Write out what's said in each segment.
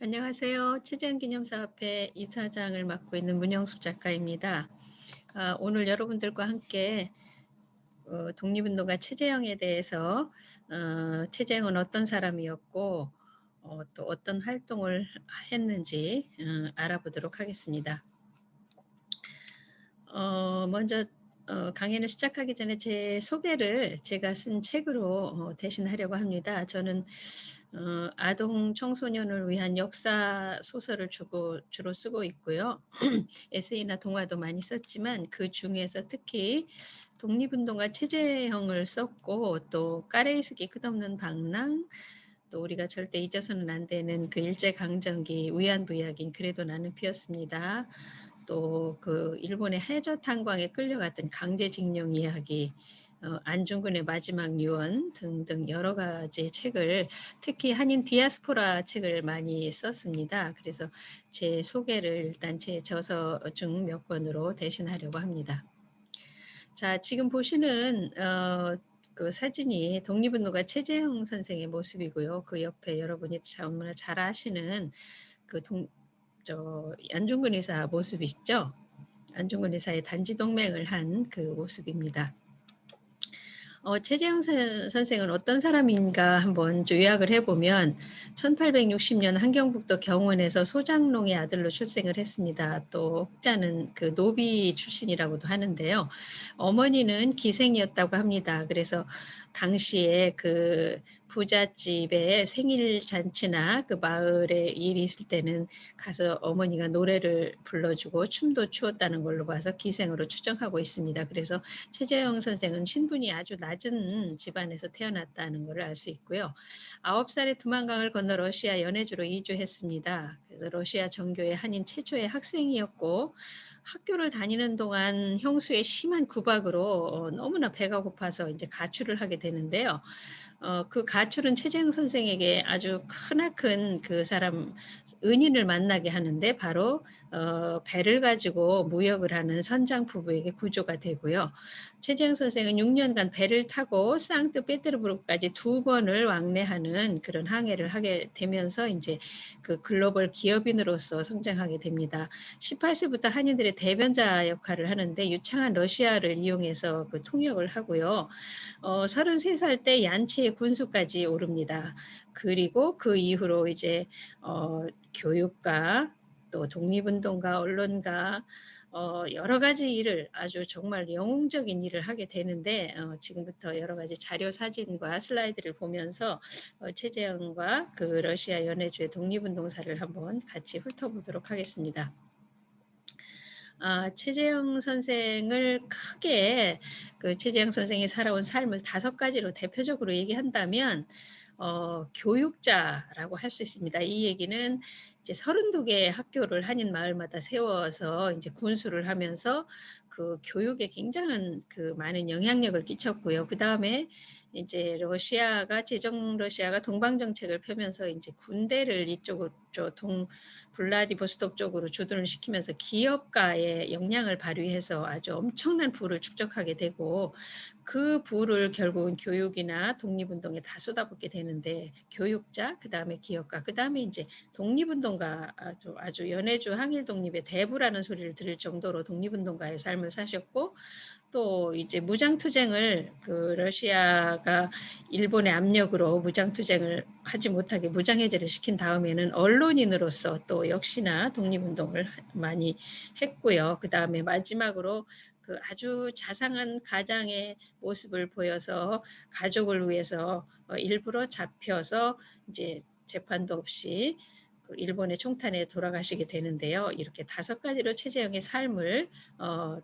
안녕하세요. 최재형기념사업회 이사장을 맡고 있는 문영숙 작가입니다. 오늘 여러분들과 함께 독립운동가 최재형에 대해서 최재형은 어떤 사람이었고 또 어떤 활동을 했는지 알아보도록 하겠습니다. 먼저 강연을 시작하기 전에 제 소개를 제가 쓴 책으로 대신 하려고 합니다. 저는 아동 청소년을 위한 역사 소설을 주로 쓰고 있고요. 에세이나 동화도 많이 썼지만 그 중에서 특히 독립운동가 최재형을 썼고 또 까레이스기 끝없는 방랑, 또 우리가 절대 잊어서는 안 되는 그 일제강점기 위안부 이야기인 그래도 나는 피었습니다. 또 그 일본의 해저 탄광에 끌려갔던 강제징용 이야기, 안중근의 마지막 유언 등등 여러 가지 책을, 특히 한인 디아스포라 책을 많이 썼습니다. 그래서 제 소개를 일단 제 저서 중 몇 권으로 대신하려고 합니다. 자, 지금 보시는 그 사진이 독립운동가 최재형 선생의 모습이고요. 그 옆에 여러분이 너무나 잘 아시는 그 안중근 의사 모습이시죠? 안중근 의사의 단지 동맹을 한 그 모습입니다. 최재형 선생은 어떤 사람인가 한번 요약을 해보면 1860년 한경북도 경원에서 소장농의 아들로 출생을 했습니다. 또 혹자는 그 노비 출신이라고도 하는데요. 어머니는 기생이었다고 합니다. 그래서 당시에 그 부잣집에 생일 잔치나 그 마을에 일이 있을 때는 가서 어머니가 노래를 불러주고 춤도 추었다는 걸로 봐서 기생으로 추정하고 있습니다. 그래서 최재형 선생은 신분이 아주 낮은 집안에서 태어났다는 것을 알 수 있고요. 9살에 두만강을 건너 러시아 연해주로 이주했습니다. 그래서 러시아 정교의 한인 최초의 학생이었고 학교를 다니는 동안 형수의 심한 구박으로 너무나 배가 고파서 이제 가출을 하게 되는데요. 그 가출은 최재형 선생에게 아주 크나큰 그 사람 은인을 만나게 하는데 바로 배를 가지고 무역을 하는 선장 부부에게 구조가 되고요. 최재형 선생은 6년간 배를 타고 상트페테르부르크까지 2번을 왕래하는 그런 항해를 하게 되면서 이제 그 글로벌 기업인으로서 성장하게 됩니다. 18세부터 한인들의 대변자 역할을 하는데 유창한 러시아를 이용해서 그 통역을 하고요. 33살 때 얀치의 군수까지 오릅니다. 그리고 그 이후로 이제 교육가, 또 독립운동가, 언론가, 여러 가지 일을, 아주 정말 영웅적인 일을 하게 되는데 지금부터 여러 가지 자료 사진과 슬라이드를 보면서 최재형과 그 러시아 연해주의 독립운동사를 한번 같이 훑어보도록 하겠습니다. 최재형 선생을 크게 그 최재형 선생이 살아온 삶을 5가지로 대표적으로 얘기한다면 교육자라고 할 수 있습니다. 이 얘기는 이제 32개의 학교를 한인 마을마다 세워서 이제 군수를 하면서 그 교육에 굉장한 그 많은 영향력을 끼쳤고요. 그다음에 이제 러시아가 동방 정책을 펴면서 이제 군대를 이쪽으로 블라디보스톡 쪽으로 주둔을 시키면서 기업가의 역량을 발휘해서 아주 엄청난 부를 축적하게 되고, 그 부를 결국은 교육이나 독립운동에 다 쏟아붓게 되는데, 교육자, 그 다음에 기업가, 그 다음에 이제 독립운동가, 아주 연해주 항일 독립의 대부라는 소리를 들을 정도로 독립운동가의 삶을 사셨고, 또 이제 무장투쟁을 그 러시아가 일본의 압력으로 무장투쟁을 하지 못하게 무장해제를 시킨 다음에는 언론인으로서 또 역시나 독립운동을 많이 했고요. 그 다음에 마지막으로 그 아주 자상한 가장의 모습을 보여서 가족을 위해서 일부러 잡혀서 이제 재판도 없이 일본의 총탄에 돌아가시게 되는데요. 이렇게 5가지로 최재형의 삶을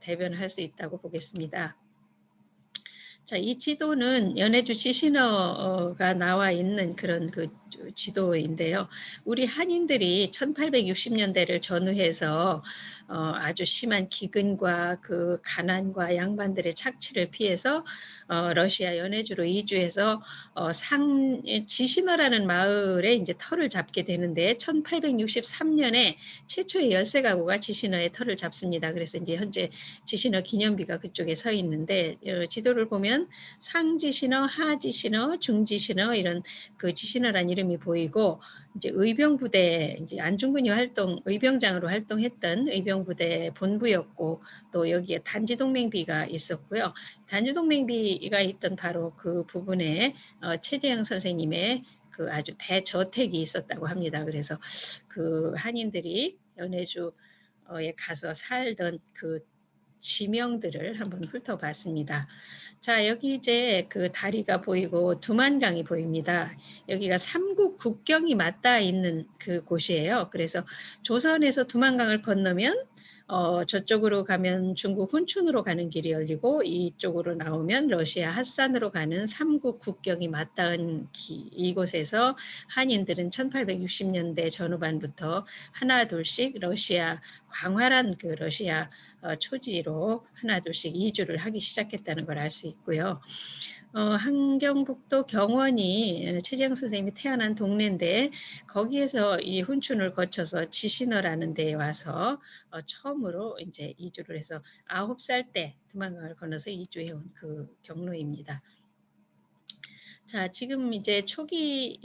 대변할 수 있다고 보겠습니다. 자, 이 지도는 연해주 지신어가 나와 있는 그런 그 지도인데요. 우리 한인들이 1860년대를 전후해서 아주 심한 기근과 그 가난과 양반들의 착취를 피해서 러시아 연해주로 이주해서 지신어라는 마을에 이제 터를 잡게 되는데 1863년에 최초의 13가구가 지신어의 터를 잡습니다. 그래서 이제 현재 지신어 기념비가 그쪽에 서 있는데 지도를 보면 상지신어, 하지신어, 중지신어 이런 그 지신어란 이름이 이름이 보이고 이제 의병부대 이제 안중근이 의병장으로 활동했던 의병부대 본부였고 또 여기에 단지동맹비가 있었고요. 단지동맹비가 있던 바로 그 부분에 최재형 선생님의 그 아주 대저택이 있었다고 합니다. 그래서 그 한인들이 연해주에 가서 살던 그 지명들을 한번 훑어봤습니다. 자, 여기 이제 그 다리가 보이고 두만강이 보입니다. 여기가 삼국 국경이 맞닿아 있는 그 곳이에요. 그래서 조선에서 두만강을 건너면 저쪽으로 가면 중국 훈춘으로 가는 길이 열리고 이쪽으로 나오면 러시아 핫산으로 가는 삼국 국경이 맞닿은 이곳에서 한인들은 1860년대 전후반부터 하나 둘씩 러시아 광활한 그 러시아 초지로 하나 둘씩 이주를 하기 시작했다는 걸 알 수 있고요. 한경북도 경원이 최재형 선생님이 태어난 동네인데 거기에서 이 훈춘을 거쳐서 지신어라는 데에 와서 처음으로 이제 이주를 해서 9살 때 두만강을 건너서 이주해온 그 경로입니다. 자, 지금 이제 초기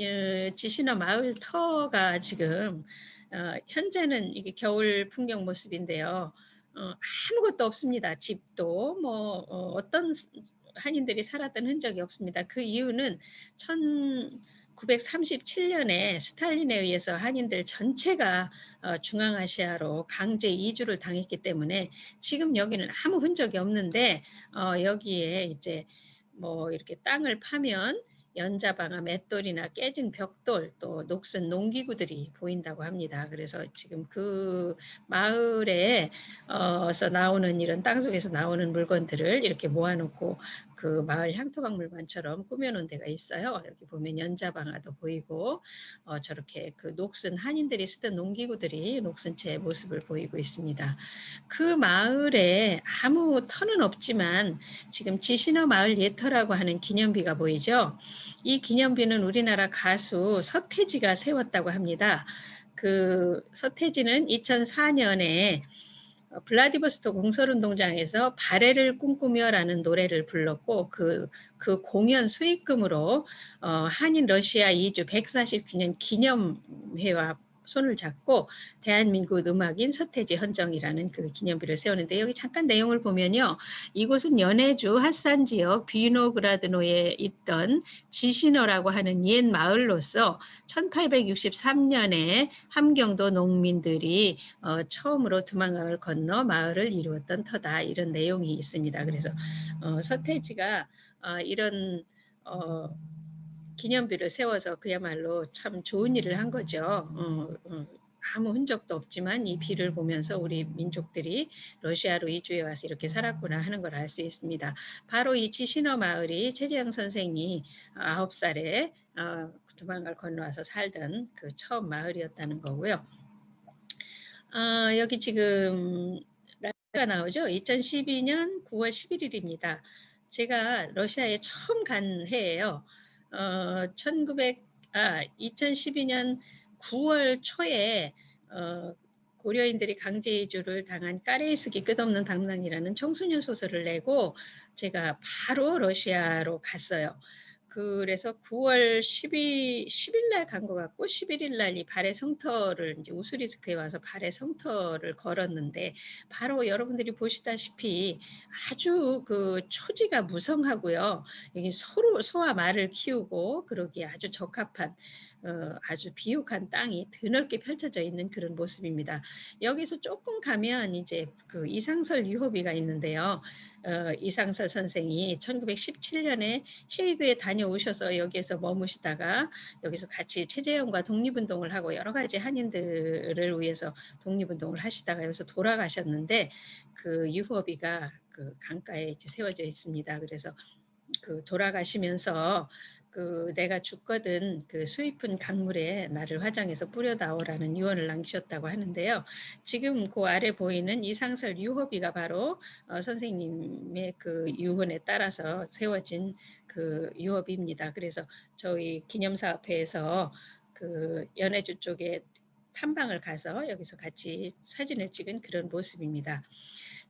지신어 마을 터가 지금 현재는 이게 겨울 풍경 모습인데요. 아무것도 없습니다. 집도 뭐 어떤 한인들이 살았던 흔적이 없습니다. 그 이유는 1937년에 스탈린에 의해서 한인들 전체가 중앙아시아로 강제 이주를 당했기 때문에 지금 여기는 아무 흔적이 없는데 여기에 이제 뭐 이렇게 땅을 파면 연자방아, 맷돌이나 깨진 벽돌, 또 녹슨 농기구들이 보인다고 합니다. 그래서 지금 그 마을에서 나오는 이런 땅속에서 나오는 물건들을 이렇게 모아놓고 그 마을 향토박물관처럼 꾸며놓은 데가 있어요. 여기 보면 연자방아도 보이고 저렇게 그 녹슨 한인들이 쓰던 농기구들이 녹슨 채 모습을 보이고 있습니다. 그 마을에 아무 터는 없지만 지금 지신어 마을 예터라고 하는 기념비가 보이죠. 이 기념비는 우리나라 가수 서태지가 세웠다고 합니다. 그 서태지는 2004년에 블라디보스토크 공설운동장에서 발해를 꿈꾸며라는 노래를 불렀고 그 공연 수익금으로 한인 러시아 이주 140주년 기념회와 손을 잡고 대한민국 음악인 서태지 헌정이라는 그 기념비를 세우는데 여기 잠깐 내용을 보면요. 이곳은 연해주 핫산 지역 비노그라드노에 있던 지신어라고 하는 옛 마을로서 1863년에 함경도 농민들이 처음으로 두만강을 건너 마을을 이루었던 터다 이런 내용이 있습니다. 그래서 서태지가 이런 기념비를 세워서 그야말로 참 좋은 일을 한 거죠. 아무 흔적도 없지만 이 비를 보면서 우리 민족들이 러시아로 이주해 와서 이렇게 살았구나 하는 걸 알 수 있습니다. 바로 이 지신어 마을이 최재형 선생이 9살에 두만강을 건너와서 살던 그 처음 마을이었다는 거고요. 여기 지금 날짜가 나오죠. 2012년 9월 11일입니다. 제가 러시아에 처음 간 해예요. 2012년 9월 초에 고려인들이 강제 이주를 당한 까레이스기 끝없는 당랑이라는 청소년 소설을 내고 제가 바로 러시아로 갔어요. 그래서 9월 10일 날 간 것 같고 11일 날 이 발해 성터를 이제 우스리스크에 와서 발해 성터를 걸었는데 바로 여러분들이 보시다시피 아주 그 초지가 무성하고요. 여기 소와 말을 키우고 그러기에 아주 적합한 아주 비옥한 땅이 드넓게 펼쳐져 있는 그런 모습입니다. 여기서 조금 가면 이제 그 이상설 유호비가 있는데요. 이상설 선생이 1917년에 헤이그에 다녀오셔서 여기에서 머무시다가 여기서 같이 최재형과 독립운동을 하고 여러 가지 한인들을 위해서 독립운동을 하시다가 여기서 돌아가셨는데 그 유호비가 그 강가에 이제 세워져 있습니다. 그래서 그 돌아가시면서 그 내가 죽거든 그 수입은 강물에 나를 화장해서 뿌려다오라는 유언을 남기셨다고 하는데요. 지금 그 아래 보이는 이상설 유호비가 바로 선생님의 그 유언에 따라서 세워진 그 유호비입니다. 그래서 저희 기념사업회에서 그 연해주 쪽에 탐방을 가서 여기서 같이 사진을 찍은 그런 모습입니다.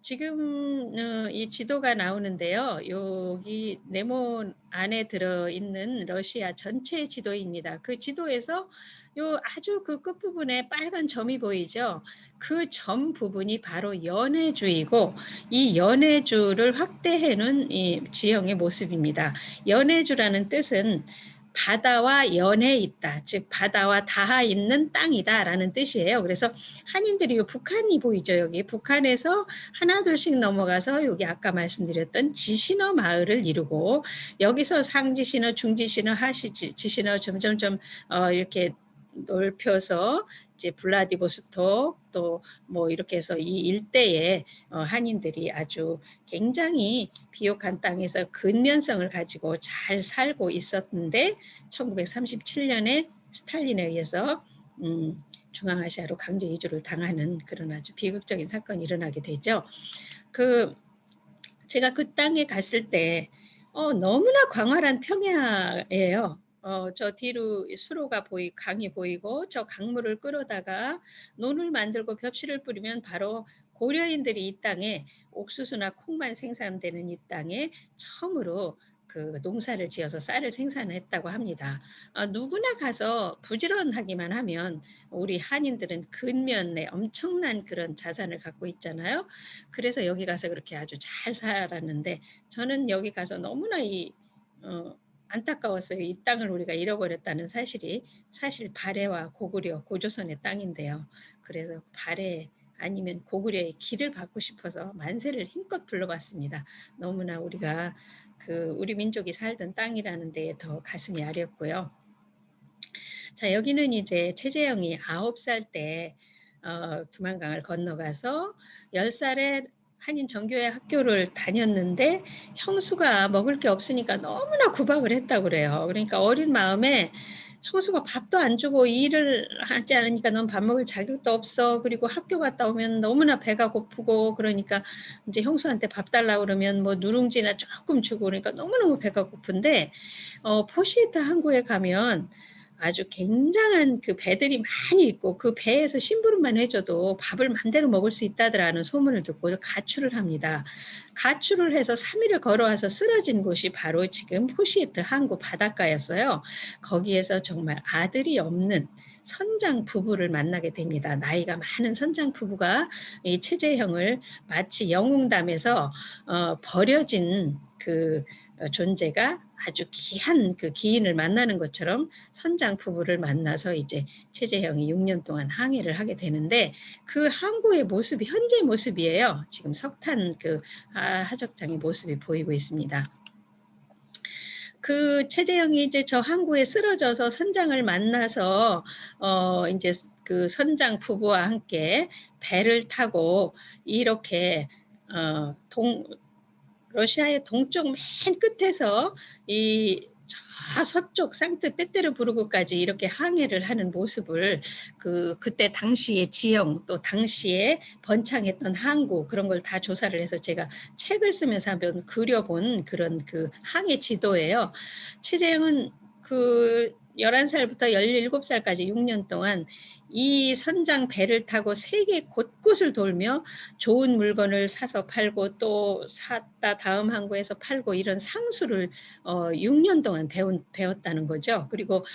지금 이 지도가 나오는데요. 여기 네모 안에 들어있는 러시아 전체 지도입니다. 그 지도에서 요 아주 그 끝부분에 빨간 점이 보이죠? 그 점 부분이 바로 연해주이고 이 연해주를 확대해 놓은 이 지형의 모습입니다. 연해주라는 뜻은 바다와 연해 있다. 즉 바다와 닿아 있는 땅이다라는 뜻이에요. 그래서 한인들이 북한이 보이죠. 여기 북한에서 하나 둘씩 넘어가서 여기 아까 말씀드렸던 지신어 마을을 이루고 여기서 상지신어, 중지신어, 하지신어 점점점 이렇게 넓혀서 이제 블라디보스톡 또 뭐 이렇게 해서 이 일대에 한인들이 아주 굉장히 비옥한 땅에서 근면성을 가지고 잘 살고 있었는데 1937년에 스탈린에 의해서 중앙아시아로 강제 이주를 당하는 그런 아주 비극적인 사건이 일어나게 되죠. 제가 그 땅에 갔을 때 너무나 광활한 평야예요. 저 뒤로 수로가 강이 보이고 저 강물을 끌어다가 논을 만들고 벽실을 뿌리면 바로 고려인들이 이 땅에 옥수수나 콩만 생산되는 이 땅에 처음으로 그 농사를 지어서 쌀을 생산했다고 합니다. 누구나 가서 부지런하기만 하면 우리 한인들은 근면에 엄청난 그런 자산을 갖고 있잖아요. 그래서 여기 가서 그렇게 아주 잘 살았는데 저는 여기 가서 너무나 안타까웠어요. 이 땅을 우리가 잃어버렸다는 사실이 사실 발해와 고구려, 고조선의 땅인데요. 그래서 발해 아니면 고구려의 길을 받고 싶어서 만세를 힘껏 불러봤습니다. 너무나 우리가 우리 민족이 살던 땅이라는 데에 더 가슴이 아렸고요. 자, 여기는 이제 최재형이 9살 때 두만강을 건너가서 10살에 한인 정교회 학교를 다녔는데 형수가 먹을 게 없으니까 너무나 구박을 했다고 그래요. 그러니까 어린 마음에 형수가 밥도 안 주고 일을 하지 않으니까 넌 밥 먹을 자격도 없어. 그리고 학교 갔다 오면 너무나 배가 고프고 그러니까 이제 형수한테 밥 달라고 그러면 뭐 누룽지나 조금 주고 그러니까 너무너무 배가 고픈데 포시에트 항구에 가면 아주 굉장한 그 배들이 많이 있고 그 배에서 심부름만 해줘도 밥을 마음대로 먹을 수 있다더라는 소문을 듣고 가출을 합니다. 가출을 해서 3일을 걸어와서 쓰러진 곳이 바로 지금 포시에트 항구 바닷가였어요. 거기에서 정말 아들이 없는 선장 부부를 만나게 됩니다. 나이가 많은 선장 부부가 이 최재형을 마치 영웅담에서 버려진 그 존재가 아주 귀한 그 기인을 만나는 것처럼 선장 부부를 만나서 이제 최재형이 6년 동안 항해를 하게 되는데 그 항구의 모습이 현재 모습이에요. 지금 석탄 그 하적장의 모습이 보이고 있습니다. 그 최재형이 이제 저 항구에 쓰러져서 선장을 만나서 이제 그 선장 부부와 함께 배를 타고 이렇게 러시아의 동쪽 맨 끝에서 이 서쪽 상트페테르부르크까지 이렇게 항해를 하는 모습을 그때 당시의 지형 또 당시에 번창했던 항구 그런 걸 다 조사를 해서 제가 책을 쓰면서 한번 그려본 그런 그 항해 지도예요. 최재형은 11살부터 17살까지 6년 동안 이 선장 배를 타고 세계 곳곳을 돌며 좋은 물건을 사서 팔고 또 샀다 다음 항구에서 팔고 이런 상수를 6년 동안 배웠다는 거죠. 그리고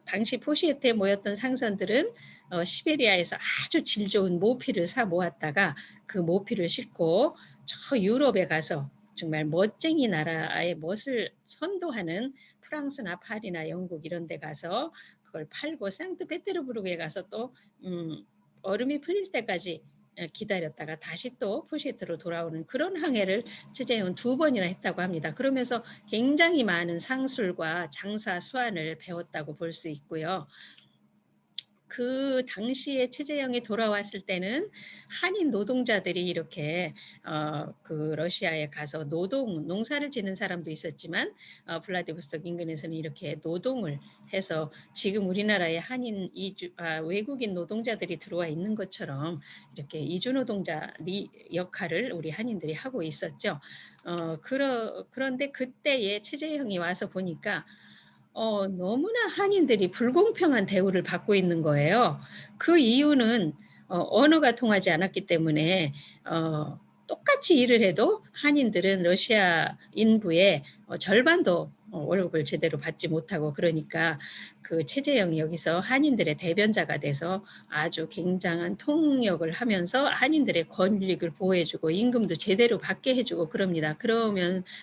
당시 포시에트에 모였던 상선들은 시베리아에서 아주 질 좋은 모피를 사 모았다가 그 모피를 싣고 저 유럽에 가서 정말 멋쟁이 나라의 멋을 선도하는 프랑스나 파리나 영국 이런 데 가서 그걸 팔고 상트페테르부르크에 가서 또 얼음이 풀릴 때까지 기다렸다가 다시 또 포시에트로 돌아오는 그런 항해를 최재형은 2번이나 했다고 합니다. 그러면서 굉장히 많은 상술과 장사 수완을 배웠다고 볼 수 있고요. 그 당시에 최재형이 돌아왔을 때는 한인 노동자들이 이렇게 그 러시아에 가서 농사를 지는 사람도 있었지만 블라디보스톡 인근에서는 이렇게 노동을 해서 지금 우리나라에 외국인 노동자들이 들어와 있는 것처럼 이렇게 이주 노동자 역할을 우리 한인들이 하고 있었죠. 그런데 그때에 최재형이 와서 보니까 너무나 한인들이 불공평한 대우를 받고 있는 거예요. 그 이유는 언어가 통하지 않았기 때문에 똑같이 일을 해도 한인들은 러시아 인부의 절반도 월급을 제대로 받지 못하고, 그러니까 그 최재형이 여기서 한인들의 대변자가 돼서 아주 굉장한 통역을 하면서 한인들의 권익을 보호해주고 임금도 제대로 받게 해주고 그럽니다.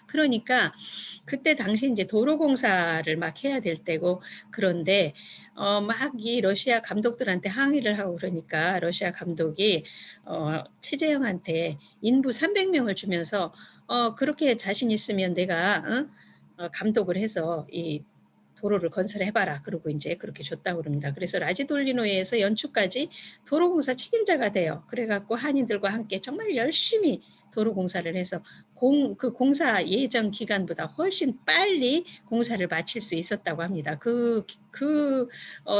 그러니까 그때 당시 이제 도로공사를 막 해야 될 때고, 그런데 막 이 러시아 감독들한테 항의를 하고 그러니까 러시아 감독이 최재형한테 인부 300명을 주면서 그렇게 자신 있으면 내가 감독을 해서 이 도로를 건설해봐라. 그러고 이제 그렇게 줬다고 그럽니다. 그래서 라지돌리노에서 연축까지 도로공사 책임자가 돼요. 그래갖고 한인들과 함께 정말 열심히 도로공사를 해서 그 공사 예정 기간보다 훨씬 빨리 공사를 마칠 수 있었다고 합니다.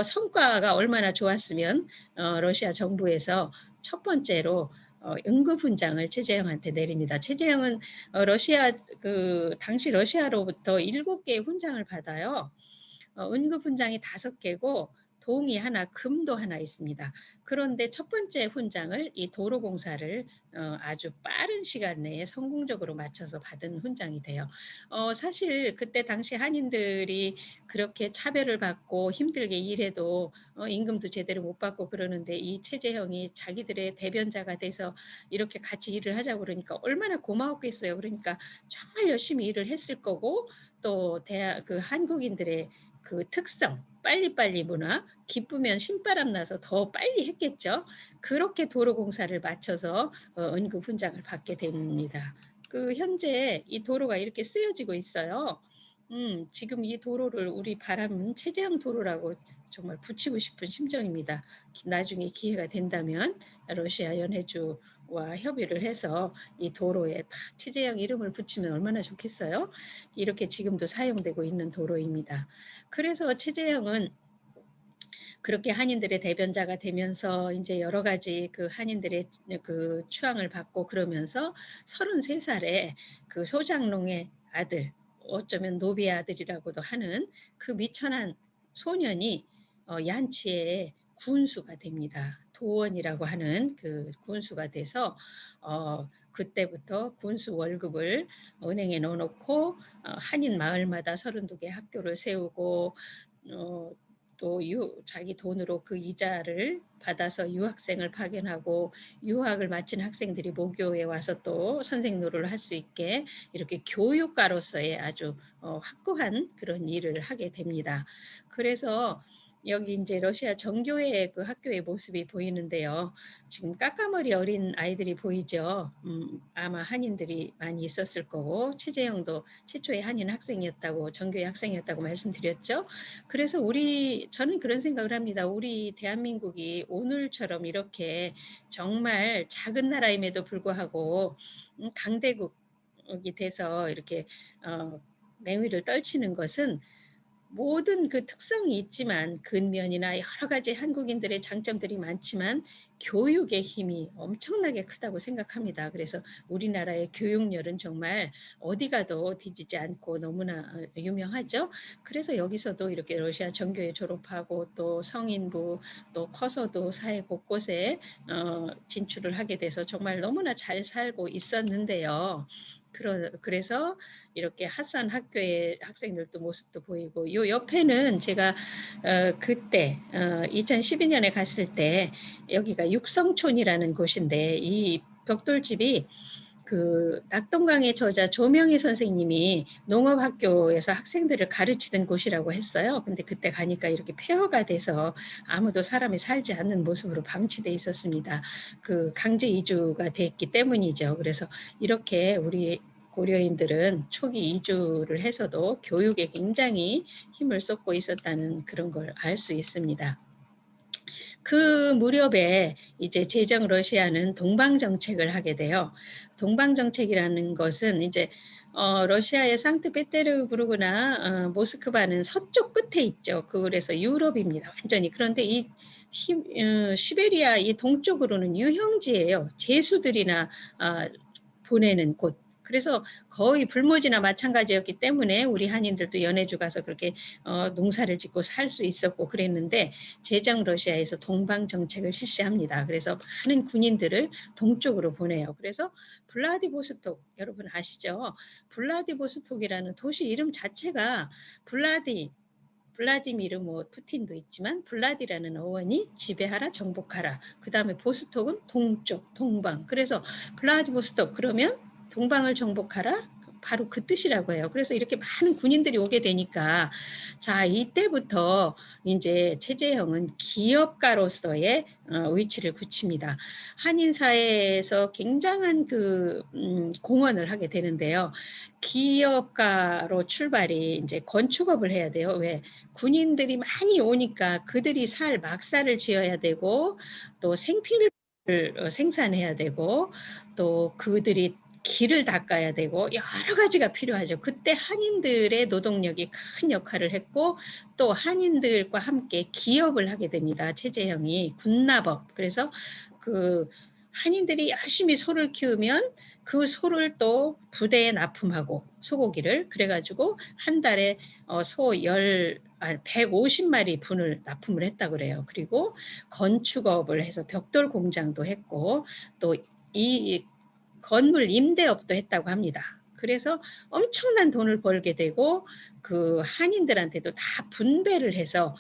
성과가 얼마나 좋았으면 러시아 정부에서 첫 번째로 응급훈장을 최재형한테 내립니다. 최재형은 당시 러시아로부터 7개의 훈장을 받아요. 응급훈장이 5개고 동이 하나, 금도 하나 있습니다. 그런데 첫 번째 훈장을 이 도로공사를 아주 빠른 시간 내에 성공적으로 마쳐서 받은 훈장이 돼요. 사실 그때 당시 한인들이 그렇게 차별을 받고 힘들게 일해도 임금도 제대로 못 받고 그러는데, 이 최재형이 자기들의 대변자가 돼서 이렇게 같이 일을 하자고 그러니까 얼마나 고마웠겠어요. 그러니까 정말 열심히 일을 했을 거고, 또 한국인들의 그 특성, 빨리빨리 문화, 기쁘면 신바람 나서 더 빨리 했겠죠. 그렇게 도로공사를 마쳐서 응급훈장을 받게 됩니다. 현재 이 도로가 이렇게 쓰여지고 있어요. 지금 이 도로를 우리 바람은 최재형 도로라고 정말 붙이고 싶은 심정입니다. 나중에 기회가 된다면 러시아 연해주와 협의를 해서 이 도로에 다 최재형 이름을 붙이면 얼마나 좋겠어요. 이렇게 지금도 사용되고 있는 도로입니다. 그래서 최재형은 그렇게 한인들의 대변자가 되면서 이제 여러 가지 그 한인들의 그 추앙을 받고 그러면서 33살에 그 소장농의 아들, 어쩌면 노비의 아들이라고도 하는 그 미천한 소년이 얀치의 군수가 됩니다. 도원이라고 하는 그 군수가 돼서 그때부터 군수 월급을 은행에 넣어놓고 한인 마을마다 32개 학교를 세우고 또 자기 돈으로 그 이자를 받아서 유학생을 파견하고, 유학을 마친 학생들이 모교에 와서 또 선생 노릇을 할 수 있게 이렇게 교육가로서의 아주 확고한 그런 일을 하게 됩니다. 그래서 여기 이제 러시아 정교회 그 학교의 모습이 보이는데요. 지금 까까머리 어린 아이들이 보이죠. 아마 한인들이 많이 있었을 거고, 최재형도 최초의 한인 학생이었다고, 정교회 학생이었다고 말씀드렸죠. 그래서 저는 그런 생각을 합니다. 우리 대한민국이 오늘처럼 이렇게 정말 작은 나라임에도 불구하고 강대국이 돼서 이렇게 맹위를 떨치는 것은 모든 그 특성이 있지만, 근면이나 여러 가지 한국인들의 장점들이 많지만 교육의 힘이 엄청나게 크다고 생각합니다. 그래서 우리나라의 교육열은 정말 어디 가도 뒤지지 않고 너무나 유명하죠. 그래서 여기서도 이렇게 러시아 정교회 졸업하고 또 성인부, 또 커서도 사회 곳곳에 진출을 하게 돼서 정말 너무나 잘 살고 있었는데요. 그래서 이렇게 핫산 학교의 학생들도 모습도 보이고, 요 옆에는 제가 그때 2012년에 갔을 때 여기가 육성촌이라는 곳인데, 이 벽돌집이 그 낙동강의 저자 조명희 선생님이 농업학교에서 학생들을 가르치던 곳이라고 했어요. 근데 그때 가니까 이렇게 폐허가 돼서 아무도 사람이 살지 않는 모습으로 방치돼 있었습니다. 그 강제 이주가 됐기 때문이죠. 그래서 이렇게 우리 고려인들은 초기 이주를 해서도 교육에 굉장히 힘을 쏟고 있었다는 그런 걸 알 수 있습니다. 그 무렵에 이제 제정 러시아는 동방 정책을 하게 돼요. 동방 정책이라는 것은 이제 러시아의 상트페테르부르크나 모스크바는 서쪽 끝에 있죠. 그래서 유럽입니다. 완전히. 그런데 이 시베리아 이 동쪽으로는 유형지예요. 제수들이나 보내는 곳. 그래서 거의 불모지나 마찬가지였기 때문에 우리 한인들도 연해주 가서 그렇게 농사를 짓고 살 수 있었고 그랬는데 제정 러시아에서 동방 정책을 실시합니다. 그래서 많은 군인들을 동쪽으로 보내요. 그래서 블라디보스톡 여러분 아시죠? 블라디보스톡이라는 도시 이름 자체가 블라디미르 뭐 푸틴도 있지만 블라디라는 어원이 지배하라 정복하라. 그 다음에 보스톡은 동쪽 동방. 그래서 블라디보스톡 그러면 동방을 정복하라. 바로 그 뜻이라고 해요. 그래서 이렇게 많은 군인들이 오게 되니까 자 이때부터 이제 최재형은 기업가로서의 위치를 굳힙니다. 한인 사회에서 굉장한 그 공헌을 하게 되는데요. 기업가로 출발이 이제 건축업을 해야 돼요. 왜? 군인들이 많이 오니까 그들이 살 막사를 지어야 되고 또 생필을 생산해야 되고 또 그들이 길을 닦아야 되고 여러 가지가 필요하죠. 그때 한인들의 노동력이 큰 역할을 했고 또 한인들과 함께 기업을 하게 됩니다. 최재형이 군납업. 그래서 그 한인들이 열심히 소를 키우면 그 소를 또 부대에 납품하고 소고기를 그래가지고 한 달에 소 150마리 분을 납품을 했다고 그래요. 그리고 건축업을 해서 벽돌 공장도 했고 또 이 건물 임대업도 했다고 합니다. 그래서 엄청난 돈을 벌게 되고 그 한인들한테도 다 분배를 해서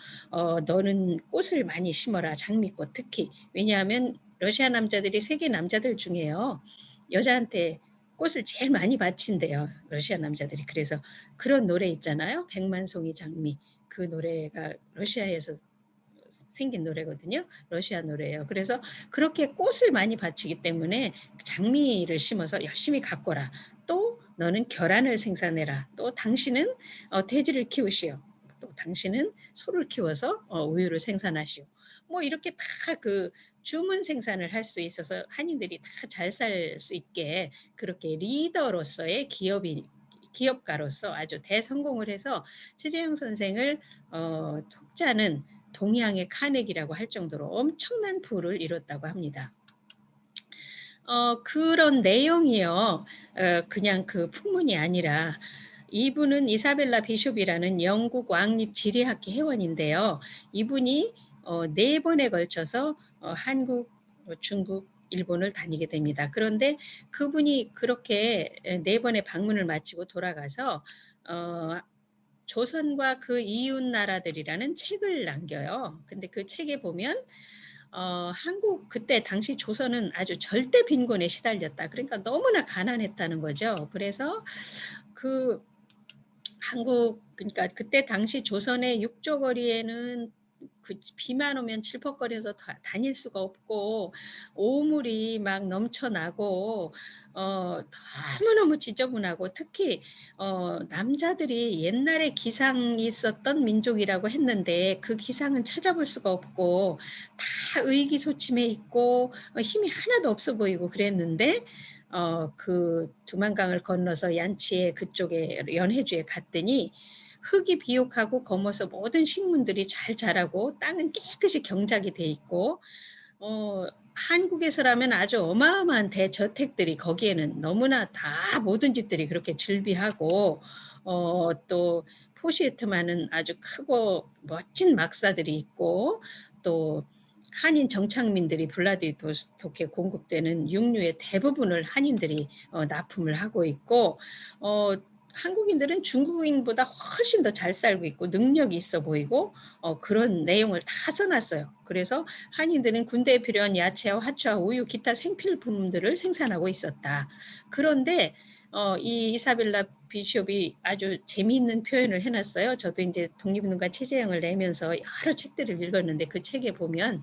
너는 꽃을 많이 심어라. 장미꽃 특히. 왜냐하면 러시아 남자들이 세계 남자들 중에요. 여자한테 꽃을 제일 많이 바친대요. 러시아 남자들이. 그래서 그런 노래 있잖아요. 백만송이 장미. 그 노래가 러시아에서 생긴 노래거든요. 러시아 노래예요. 그래서 그렇게 꽃을 많이 바치기 때문에 장미를 심어서 열심히 가꿔라. 또 너는 계란을 생산해라. 또 당신은 돼지를 키우시오. 또 당신은 소를 키워서 우유를 생산하시오. 뭐 이렇게 다 그 주문 생산을 할 수 있어서 한인들이 다 잘 살 수 있게 그렇게 리더로서의 기업가로서 아주 대성공을 해서 최재형 선생을 독자는 동양의 카네기라고 할 정도로 엄청난 부를 이뤘다고 합니다. 그런 내용이요. 그냥 그 풍문이 아니라 이분은 이사벨라 비숍이라는 영국 왕립 지리학회 회원인데요. 이분이 4번에 걸쳐서 한국, 중국, 일본을 다니게 됩니다. 그런데 그분이 그렇게 4번의 방문을 마치고 돌아가서 조선과 그 이웃 나라들이라는 책을 남겨요. 근데 그 책에 보면 한국 그때 당시 조선은 아주 절대 빈곤에 시달렸다. 그러니까 너무나 가난했다는 거죠. 그래서 그 한국 그러니까 그때 당시 조선의 육조거리에는 그 비만 오면 칠퍽거려서 다닐 수가 없고 오물이 막 넘쳐나고 너무너무 지저분하고 특히 남자들이 옛날에 기상이 있었던 민족이라고 했는데 그 기상은 찾아볼 수가 없고 다 의기소침해 있고 힘이 하나도 없어 보이고 그랬는데 그 두만강을 건너서 양치에 그쪽에 연해주에 갔더니 흙이 비옥하고 검어서 모든 식물들이 잘 자라고 땅은 깨끗이 경작이 돼 있고 한국에서라면 아주 어마어마한 대저택들이 거기에는 너무나 다 모든 집들이 그렇게 즐비하고 또 포시에트만은 아주 크고 멋진 막사들이 있고 또 한인 정착민들이 블라디보스토크에 공급되는 육류의 대부분을 한인들이 납품을 하고 있고 한국인들은 중국인보다 훨씬 더 잘 살고 있고 능력이 있어 보이고 그런 내용을 다 써놨어요. 그래서 한인들은 군대에 필요한 야채와 화초와 우유, 기타 생필품들을 생산하고 있었다. 그런데 이 이사벨라 비숍이 아주 재미있는 표현을 해놨어요. 저도 이제 독립운동가 최재형을 내면서 여러 책들을 읽었는데 그 책에 보면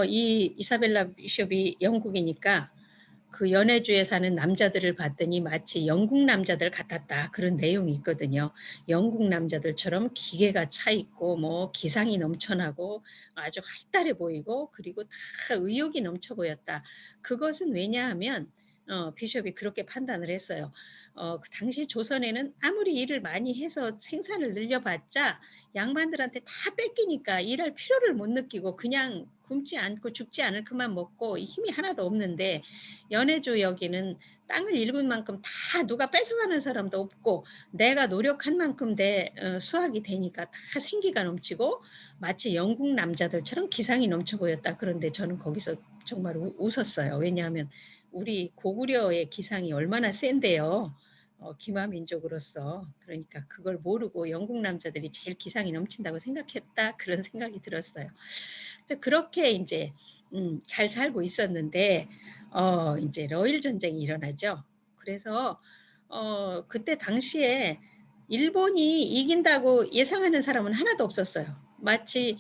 이 이사벨라 비숍이 영국이니까 그 연해주에 사는 남자들을 봤더니 마치 영국 남자들 같았다. 그런 내용이 있거든요. 영국 남자들처럼 기계가 차 있고 뭐 기상이 넘쳐나고 아주 활달해 보이고 그리고 다 의욕이 넘쳐 보였다. 그것은 왜냐하면 비숍이 그렇게 판단을 했어요. 그 당시 조선에는 아무리 일을 많이 해서 생산을 늘려봤자 양반들한테 다 뺏기니까 일할 필요를 못 느끼고 그냥 굶지 않고 죽지 않을 것만 먹고 힘이 하나도 없는데, 연해주 여기는 땅을 일군 만큼 다 누가 뺏어가는 사람도 없고 내가 노력한 만큼 내 수확이 되니까 다 생기가 넘치고 마치 영국 남자들처럼 기상이 넘쳐 보였다. 그런데 저는 거기서 정말 웃었어요. 왜냐하면 우리 고구려의 기상이 얼마나 센데요. 기마민족으로서. 그러니까 그걸 모르고 영국 남자들이 제일 기상이 넘친다고 생각했다. 그런 생각이 들었어요. 그렇게 이제 잘 살고 있었는데 이제 러일 전쟁이 일어나죠. 그래서 그때 당시에 일본이 이긴다고 예상하는 사람은 하나도 없었어요. 마치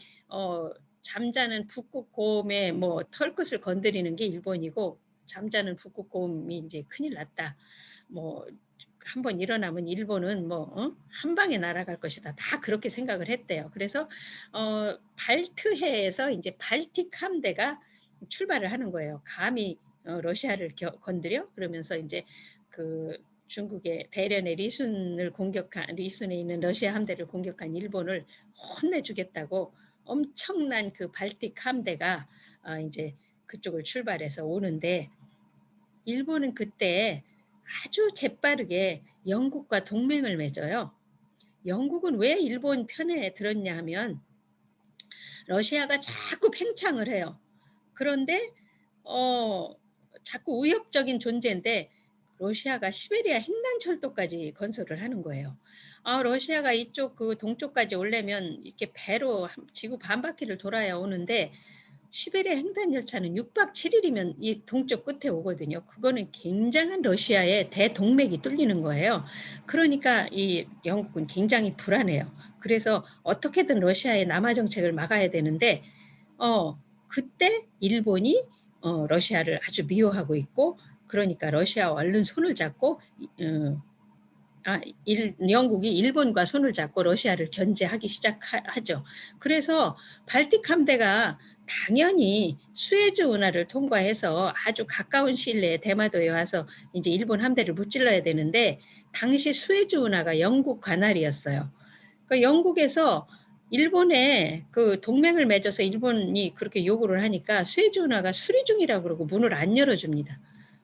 잠자는 북극곰의 뭐 털끝을 건드리는 게 일본이고, 잠자는 북극곰이 이제 큰일 났다. 뭐 한번 일어나면 일본은 뭐 한 방에 날아갈 것이다. 다 그렇게 생각을 했대요. 그래서 발트해에서 이제 발틱 함대가 출발을 하는 거예요. 감히 러시아를 건드려? 그러면서 이제 그 중국의 대련의 리순에 있는 러시아 함대를 공격한 일본을 혼내주겠다고 엄청난 그 발틱 함대가 이제 그쪽을 출발해서 오는데, 일본은 그때 아주 재빠르게 영국과 동맹을 맺어요. 영국은 왜 일본 편에 들었냐 하면 러시아가 자꾸 팽창을 해요. 그런데 자꾸 위협적인 존재인데 러시아가 시베리아 횡단철도까지 건설을 하는 거예요. 러시아가 이쪽 그 동쪽까지 오려면 이렇게 배로 지구 반바퀴를 돌아야 오는데 시베리아 횡단열차는 6박 7일이면 이 동쪽 끝에 오거든요. 그거는 굉장한 러시아의 대동맥이 뚫리는 거예요. 그러니까 이 영국은 굉장히 불안해요. 그래서 어떻게든 러시아의 남하 정책을 막아야 되는데 그때 일본이 러시아를 아주 미워하고 있고, 그러니까 러시아와 얼른 손을 잡고 영국이 일본과 손을 잡고 러시아를 견제하기 시작하죠. 그래서 발틱 함대가 당연히 수에즈 운하를 통과해서 아주 가까운 시일 내에 대마도에 와서 이제 일본 함대를 무찔러야 되는데, 당시 수에즈 운하가 영국 관할이었어요. 그러니까 영국에서 일본에 그 동맹을 맺어서 일본이 그렇게 요구를 하니까 수에즈 운하가 수리 중이라고 그러고 문을 안 열어줍니다.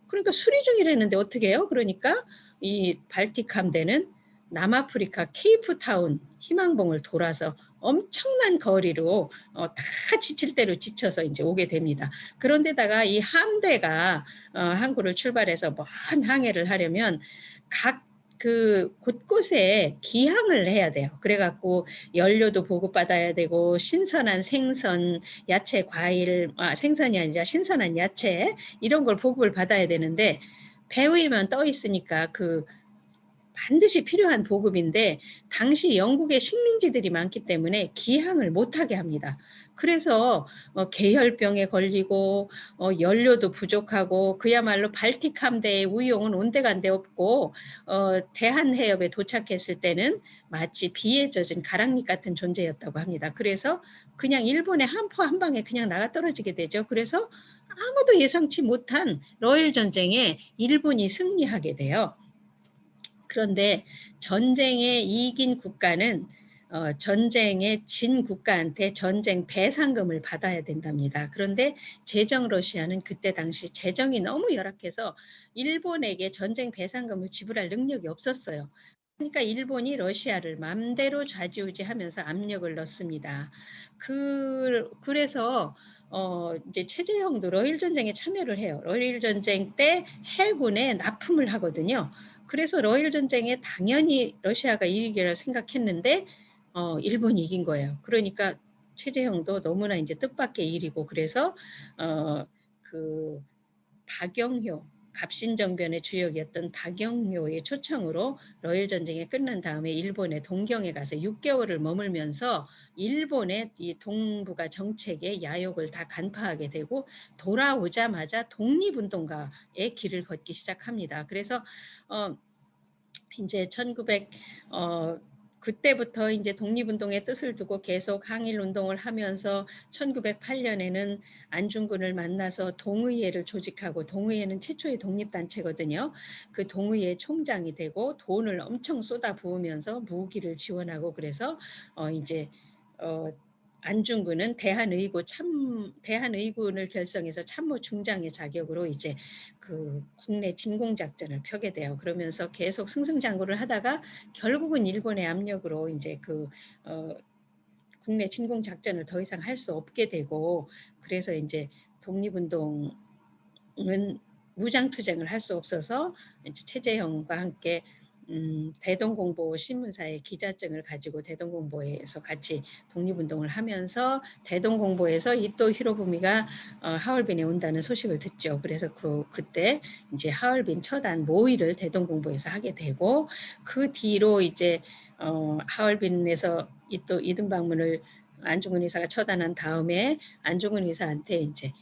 그러니까 수리 중이라는데 어떻게 해요? 그러니까 이 발틱 함대는 남아프리카 케이프타운 희망봉을 돌아서 엄청난 거리로 다 지칠 대로 지쳐서 이제 오게 됩니다. 그런데다가 이 함대가 항구를 출발해서 먼 항해를 하려면 각 그 곳곳에 기항을 해야 돼요. 그래갖고 연료도 보급받아야 되고 신선한 생선, 야채, 과일, 생선이 아니라 신선한 야채 이런 걸 보급을 받아야 되는데 배 위에만 떠 있으니까 그 반드시 필요한 보급인데 당시 영국의 식민지들이 많기 때문에 기항을 못하게 합니다. 그래서 계혈병에 걸리고 연료도 부족하고 그야말로 발틱 함대의 우용은 온데간데 없고 대한해협에 도착했을 때는 마치 비에 젖은 가랑잎 같은 존재였다고 합니다. 그래서 그냥 일본의 한포 한 방에 그냥 나가 떨어지게 되죠. 그래서 아무도 예상치 못한 러일 전쟁에 일본이 승리하게 돼요. 그런데 전쟁에 이긴 국가는 전쟁에 진 국가한테 전쟁 배상금을 받아야 된답니다. 그런데 제정 러시아는 그때 당시 재정이 너무 열악해서 일본에게 전쟁 배상금을 지불할 능력이 없었어요. 그러니까 일본이 러시아를 마음대로 좌지우지하면서 압력을 넣습니다. 그래서 이제 최재형도 러일 전쟁에 참여를 해요. 러일 전쟁 때 해군에 납품을 하거든요. 그래서 러일 전쟁에 당연히 러시아가 이기리라 생각했는데 일본이 이긴 거예요. 그러니까 최재형도 너무나 이제 뜻밖의 일이고, 그래서 그 박영효 갑신정변의 주역이었던 박영효의 초청으로 러일 전쟁이 끝난 다음에 일본의 동경에 가서 6개월을 머물면서 일본의 이 동북아 정책의 야욕을 다 간파하게 되고 돌아오자마자 독립운동가의 길을 걷기 시작합니다. 그래서 이제 그때부터 이제 독립운동의 뜻을 두고 계속 항일운동을 하면서 1908년에는 안중근을 만나서 동의회를 조직하고, 동의회는 최초의 독립단체거든요. 그 동의회 총장이 되고 돈을 엄청 쏟아부으면서 무기를 지원하고, 그래서 이제 안중근은 대한의군을 결성해서 참모 중장의 자격으로 이제 그 국내 진공작전을 펴게 돼요. 그러면서 계속 승승장구를 하다가 결국은 일본의 압력으로 이제 국내 진공작전을 더 이상 할 수 없게 되고, 그래서 이제 독립운동은 무장투쟁을 할 수 없어서 이제 최재형과 함께 대동공보 신문사의 기자증을 가지고 대동공보에서 같이 독립운동을 하면서, 대동공보에서 이토 히로부미가 하얼빈에 온다는 소식을 듣죠. 그래서 그때 이제 하얼빈 처단 모의를 대동공보에서 하게 되고, 그 뒤로 이제 하얼빈에서 이토 이등방문을 안중근 의사가 처단한 다음에 안중근 의사한테 이제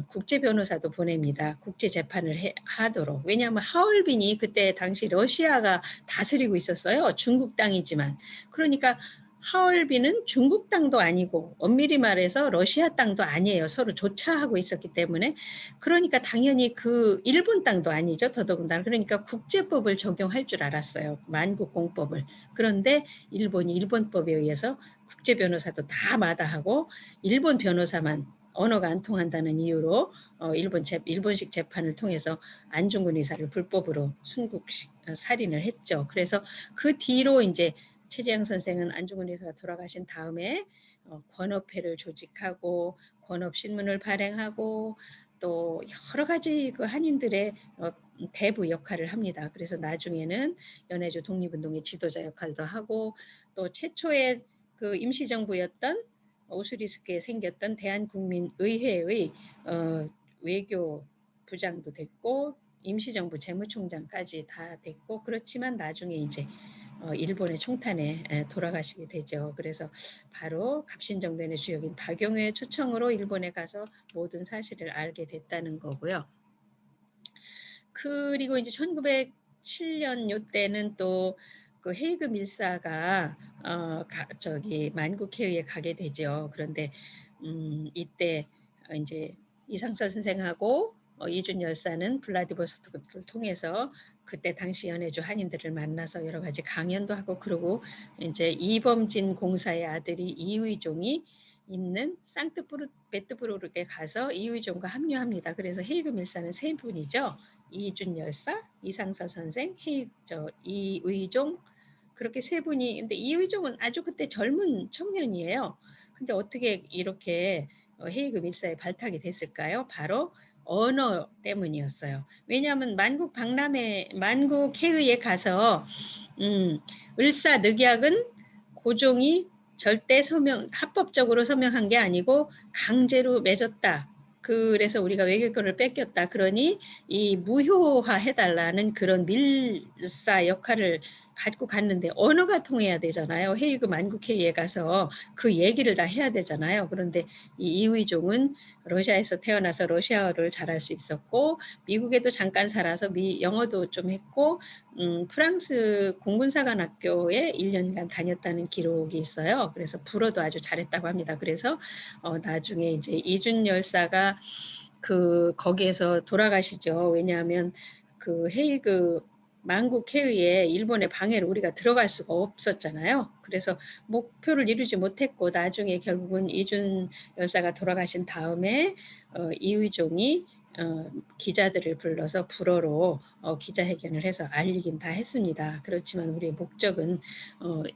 국제 변호사도 보냅니다. 국제 재판을 하도록. 왜냐하면 하얼빈이 그때 당시 러시아가 다스리고 있었어요. 중국 땅이지만. 그러니까 하얼빈은 중국 땅도 아니고 엄밀히 말해서 러시아 땅도 아니에요. 서로 조차하고 있었기 때문에. 그러니까 당연히 그 일본 땅도 아니죠. 더더군다나. 그러니까 국제법을 적용할 줄 알았어요. 만국공법을. 그런데 일본이 일본법에 의해서 국제 변호사도 다 마다하고 일본 변호사만 언어가 안 통한다는 이유로 일본식 재판을 통해서 안중근 의사를 불법으로 살인을 했죠. 그래서 그 뒤로 이제 최재형 선생은 안중근 의사가 돌아가신 다음에 권업회를 조직하고 권업신문을 발행하고 또 여러 가지 그 한인들의 대부 역할을 합니다. 그래서 나중에는 연해주 독립운동의 지도자 역할도 하고, 또 최초의 그 임시정부였던 우스리스크에 생겼던 대한국민의회의 외교부장도 됐고 임시정부 재무총장까지 다 됐고, 그렇지만 나중에 이제 일본의 총탄에 돌아가시게 되죠. 그래서 바로 갑신정변의 주역인 박용회의 초청으로 일본에 가서 모든 사실을 알게 됐다는 거고요. 그리고 이제 1907년 요때는 또 그 헤이그 밀사가 만국회의에 가게 되죠. 그런데 이때 이제 이상서 선생하고 이준 열사는 블라디보스토크를 통해서 그때 당시 연해주 한인들을 만나서 여러 가지 강연도 하고, 그리고 이제 이범진 공사의 아들이 이의종이 있는 상트페테르부르크에 가서 이의종과 합류합니다. 그래서 헤이그 밀사는 세 분이죠. 이준 열사, 이상서 선생, 이의종, 그렇게 세 분이. 근데 이의종은 아주 그때 젊은 청년이에요. 근데 어떻게 이렇게 헤이그 밀사에 발탁이 됐을까요? 바로 언어 때문이었어요. 왜냐하면 만국회의에 가서 을사늑약은 고종이 절대 합법적으로 서명한 게 아니고 강제로 맺었다. 그래서 우리가 외교권을 뺏겼다. 그러니 이 무효화 해달라는 그런 밀사 역할을 갖고 갔는데, 언어가 통해야 되잖아요. 헤이그 만국회의에 가서 그 얘기를 다 해야 되잖아요. 그런데 이 이의종은 러시아에서 태어나서 러시아어를 잘할 수 있었고, 미국에도 잠깐 살아서 영어도 좀 했고, 프랑스 공군사관학교에 1년간 다녔다는 기록이 있어요. 그래서 불어도 아주 잘했다고 합니다. 그래서 나중에 이제 이준 열사가 거기에서 돌아가시죠. 왜냐하면 그 헤이그 만국회의에 일본의 방해를 우리가 들어갈 수가 없었잖아요. 그래서 목표를 이루지 못했고, 나중에 결국은 이준 열사가 돌아가신 다음에 이의종이 기자들을 불러서 불어로 기자회견을 해서 알리긴 다 했습니다. 그렇지만 우리의 목적은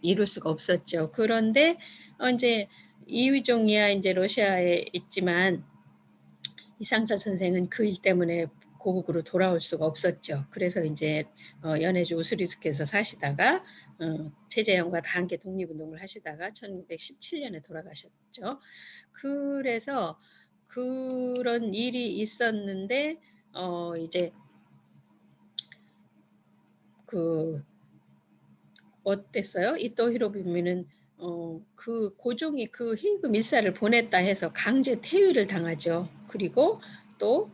이룰 수가 없었죠. 그런데 이제 이의종이야 이제 러시아에 있지만 이상서 선생은 그 일 때문에 고국으로 돌아올 수가 없었죠. 그래서 이제 연해주 우스리스크에서 사시다가 최재형과 다 함께 독립운동을 하시다가 1917년에 돌아가셨죠. 그래서 그런 일이 있었는데 이제 어땠어요? 이토 히로부미는 그 고종이 그 헤이그 밀사를 보냈다 해서 강제 퇴위를 당하죠. 그리고 또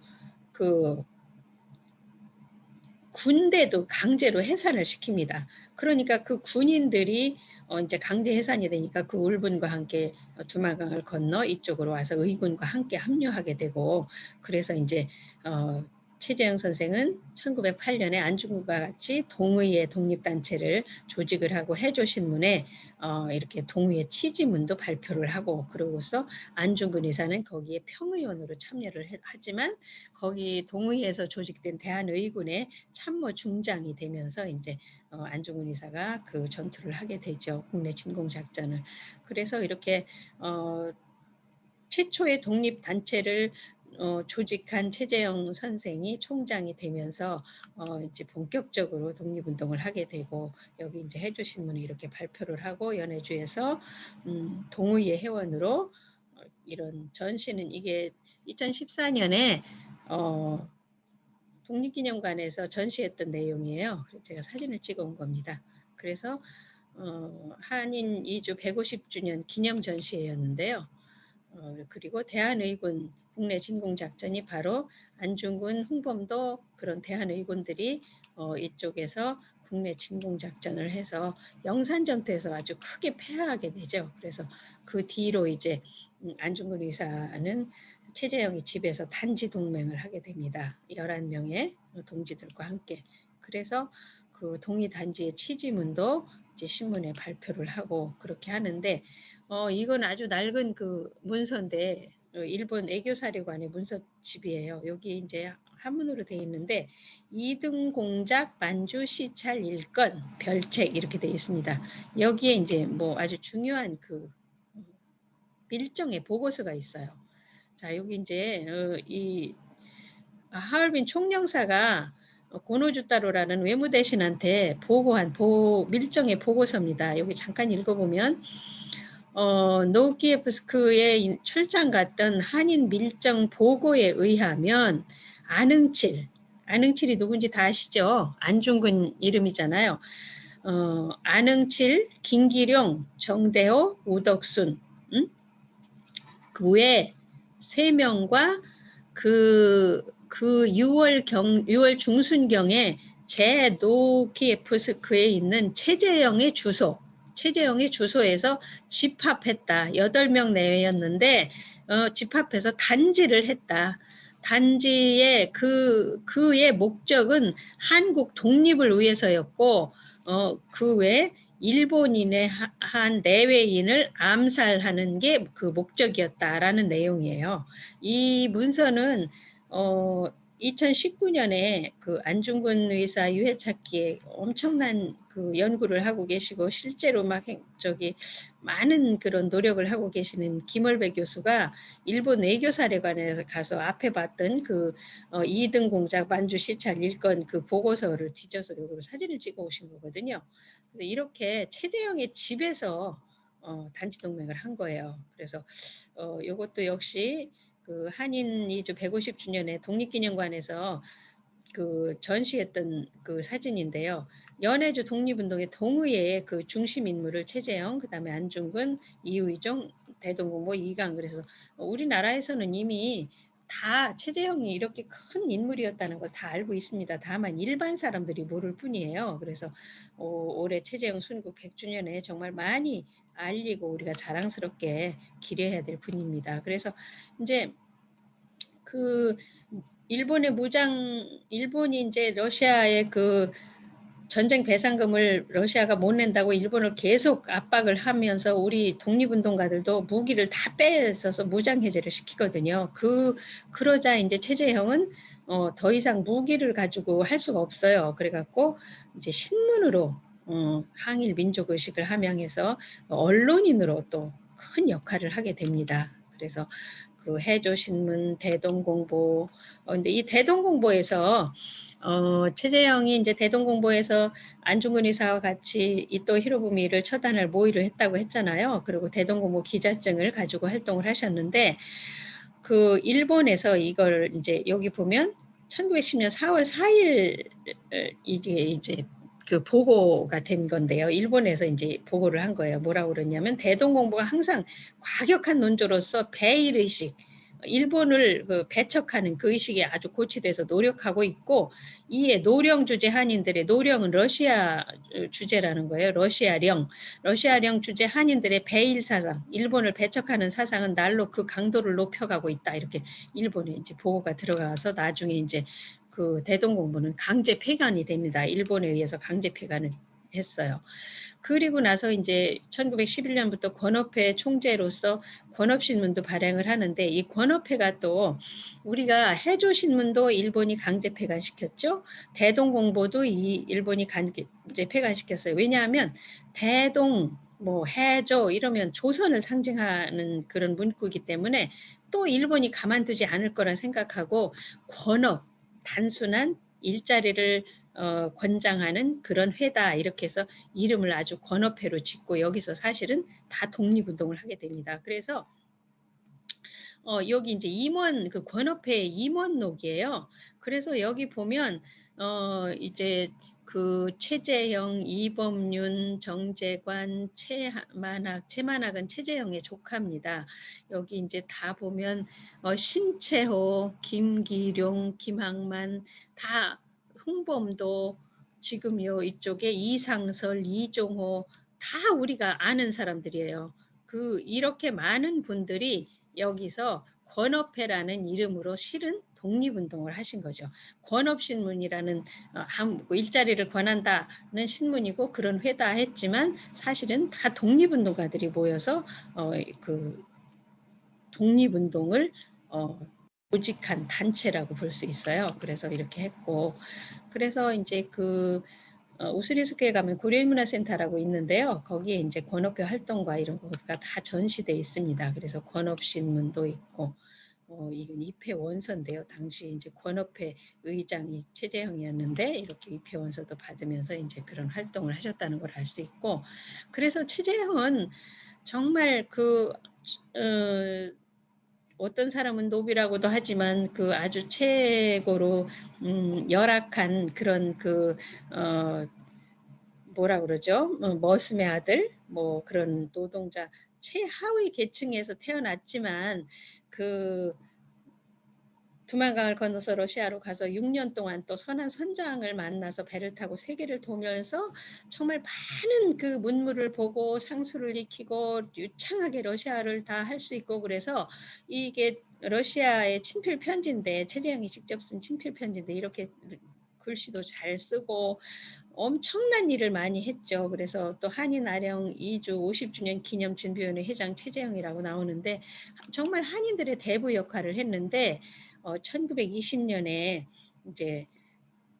군대도 강제로 해산을 시킵니다. 그러니까 그 군인들이 이제 강제 해산이 되니까 그 울분과 함께 두만강을 건너 이쪽으로 와서 의군과 함께 합류하게 되고, 그래서 이제 최재형 선생은 1908년에 안중근과 같이 동의회 독립단체를 조직을 하고 해조신문에 이렇게 동의회 취지문도 발표를 하고, 그러고서 안중근 의사는 거기에 평의원으로 참여를 하지만 거기 동의회에서 조직된 대한의군의 참모 중장이 되면서 이제 안중근 의사가 그 전투를 하게 되죠. 국내 진공작전을. 그래서 이렇게 최초의 독립단체를 조직한 최재형 선생이 총장이 되면서 이제 본격적으로 독립운동을 하게 되고, 여기 이제 해조신문이 이렇게 발표를 하고 연해주에서 동의회 회원으로 이런 전시는 이게 2014년에 독립기념관에서 전시했던 내용이에요. 제가 사진을 찍어 온 겁니다. 그래서 한인 이주 150주년 기념 전시회였는데요. 그리고 대한의군 국내 진공작전이 바로 안중근, 홍범도 그런 대한의군들이 이쪽에서 국내 진공작전을 해서 영산전투에서 아주 크게 패하게 되죠. 그래서 그 뒤로 이제 안중근 의사는 최재형이 집에서 단지 동맹을 하게 됩니다. 11명의 동지들과 함께. 그래서 그 동의단지의 취지문도 이제 신문에 발표를 하고 그렇게 하는데, 이건 아주 낡은 그 문서인데 일본 애교사료관의 문서집이에요. 여기 이제 한문으로 되어 있는데 이등공작 만주 시찰 일건 별책 이렇게 되어 있습니다. 여기에 이제 뭐 아주 중요한 그 밀정의 보고서가 있어요. 자, 여기 이제 이 하얼빈 총영사가 고노주타로라는 외무대신한테 보고한 밀정의 보고서입니다. 여기 잠깐 읽어보면 노키예프스크에 출장 갔던 한인 밀정 보고에 의하면 안흥칠이 누군지 다 아시죠? 안중근 이름이잖아요. 안흥칠, 김기룡, 정대호, 우덕순 그 외에 3명과 그 6월 중순경에 제노키예프스크에 있는 최재형의 주소에서 집합했다. 8명 내외였는데 집합해서 단지를 했다. 단지의 그의 목적은 한국 독립을 위해서였고 그 외에 일본인의 한 내외인을 암살하는 게 그 목적이었다라는 내용이에요. 이 문서는 2019년에 그 안중근 의사 유해찾기에 엄청난 그 연구를 하고 계시고 실제로 막 많은 그런 노력을 하고 계시는 김월배 교수가 일본 외교사령관에 가서 앞에 봤던 그 이등 공작 만주 시찰 일건 그 보고서를 뒤져서 요거를 사진을 찍어 오신 거거든요. 이렇게 최재형의 집에서 단지 동맹을 한 거예요. 그래서 요것도 역시 그 한인 이주 150주년에 독립기념관에서 그 전시했던 그 사진인데요. 연해주 독립운동의 동의회의 그 중심 인물을 최재형, 그다음에 안중근, 이의종, 대동공보, 이강. 그래서 우리나라에서는 이미 다 최재형이 이렇게 큰 인물이었다는 걸 다 알고 있습니다. 다만 일반 사람들이 모를 뿐이에요. 그래서 올해 최재형 순국 100주년에 정말 많이 알리고 우리가 자랑스럽게 기려야 될 분입니다. 그래서 이제 그 일본이 이제 러시아의 그 전쟁 배상금을 러시아가 못 낸다고 일본을 계속 압박을 하면서 우리 독립운동가들도 무기를 다 뺏어서 무장해제를 시키거든요. 그러자 이제 최재형은 더 이상 무기를 가지고 할 수가 없어요. 그래갖고 이제 신문으로 항일 민족의식을 함양해서 언론인으로 또 큰 역할을 하게 됩니다. 그래서 그 해조신문, 대동공보. 근데 이 대동공보에서 최재형이 이제 대동공보에서 안중근 의사와 같이 이토 히로부미를 처단할 모의를 했다고 했잖아요. 그리고 대동공보 기자증을 가지고 활동을 하셨는데 그 일본에서 이걸 이제 여기 보면 1910년 4월 4일 이게 이제 그 보고가 된 건데요. 일본에서 이제 보고를 한 거예요. 뭐라고 그러냐면 대동공보가 항상 과격한 논조로서 배일의식, 일본을 그 배척하는 그 의식이 아주 고취돼서 노력하고 있고, 이에 노령 주재 한인들의, 노령은 러시아 주재라는 거예요. 러시아령 주재 한인들의 배일 사상, 일본을 배척하는 사상은 날로 그 강도를 높여가고 있다. 이렇게 일본에 이제 보고가 들어가서 나중에 이제 그 대동공부는 강제 폐간이 됩니다. 일본에 의해서 강제 폐간을 했어요. 그리고 나서 이제 1911년부터 권업회 총재로서 권업신문도 발행을 하는데, 이 권업회가 또 우리가 해조신문도 일본이 강제 폐간시켰죠. 대동공보도 이 일본이 강제 폐간시켰어요. 왜냐하면 대동, 뭐 해조 이러면 조선을 상징하는 그런 문구이기 때문에 또 일본이 가만두지 않을 거라 생각하고 권업, 단순한 일자리를 권장하는 그런 회다, 이렇게 해서 이름을 아주 권업회로 짓고 여기서 사실은 다 독립운동을 하게 됩니다. 그래서 여기 이제 임원, 그 권업회의 임원록이에요. 그래서 여기 보면 이제 그 최재형, 이범윤, 정재관, 최만학은 최재형의 조카입니다. 여기 이제 다 보면 신채호, 김기룡, 김학만, 다 흥범도, 지금 이쪽에 이상설, 이종호, 다 우리가 아는 사람들이에요. 이렇게 많은 분들이 여기서 권업회라는 이름으로 실은 독립운동을 하신 거죠. 권업신문이라는 일자리를 권한다는 신문이고 그런 회다 했지만 사실은 다 독립운동가들이 모여서 그 독립운동을 조직한 단체라고 볼 수 있어요. 그래서 이렇게 했고, 그래서 이제 우스리스크에 가면 고려인문화센터라고 있는데요. 거기에 이제 권업회 활동과 이런 거가 다 전시돼 있습니다. 그래서 권업신문도 있고, 이건 입회 원서인데요. 당시 이제 권업회 의장이 최재형이었는데 이렇게 입회 원서도 받으면서 이제 그런 활동을 하셨다는 걸 알 수 있고, 그래서 최재형은 정말 어떤 사람은 노비라고도 하지만 아주 최고로 열악한 그런 뭐라 그러죠? 머슴의 아들, 뭐 그런 노동자 최하위 계층에서 태어났지만 두만강을 건너서 러시아로 가서 6년 동안 또 선한 선장을 만나서 배를 타고 세계를 도면서 정말 많은 그 문물을 보고 상수를 익히고 유창하게 러시아를 다 할 수 있고, 그래서 이게 러시아의 친필 편지인데, 최재형이 직접 쓴 친필 편지인데 이렇게 글씨도 잘 쓰고 엄청난 일을 많이 했죠. 그래서 또 한인 아령 2주 50주년 기념준비위원회 회장 최재형이라고 나오는데 정말 한인들의 대부 역할을 했는데 1920년에 이제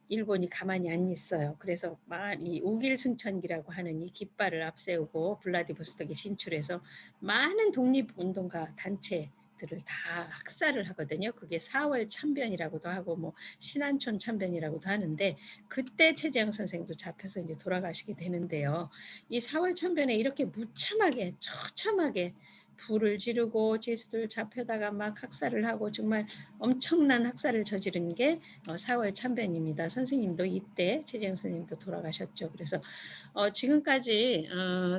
일본이 가만히 안 있어요. 그래서 이 우길승천기라고 하는 이 깃발을 앞세우고 블라디보스톡에 진출해서 많은 독립운동가 단체들을 다 학살을 하거든요. 그게 4월 참변이라고도 하고 뭐 신안촌 참변이라고도 하는데, 그때 최재형 선생도 잡혀서 이제 돌아가시게 되는데요. 이 4월 참변에 이렇게 무참하게 처참하게 불을 지르고 죄수들 잡혀다가 막 학살을 하고 정말 엄청난 학살을 저지른 게 4월 참변입니다. 선생님도 이때 최재형 선생님도 돌아가셨죠. 그래서 지금까지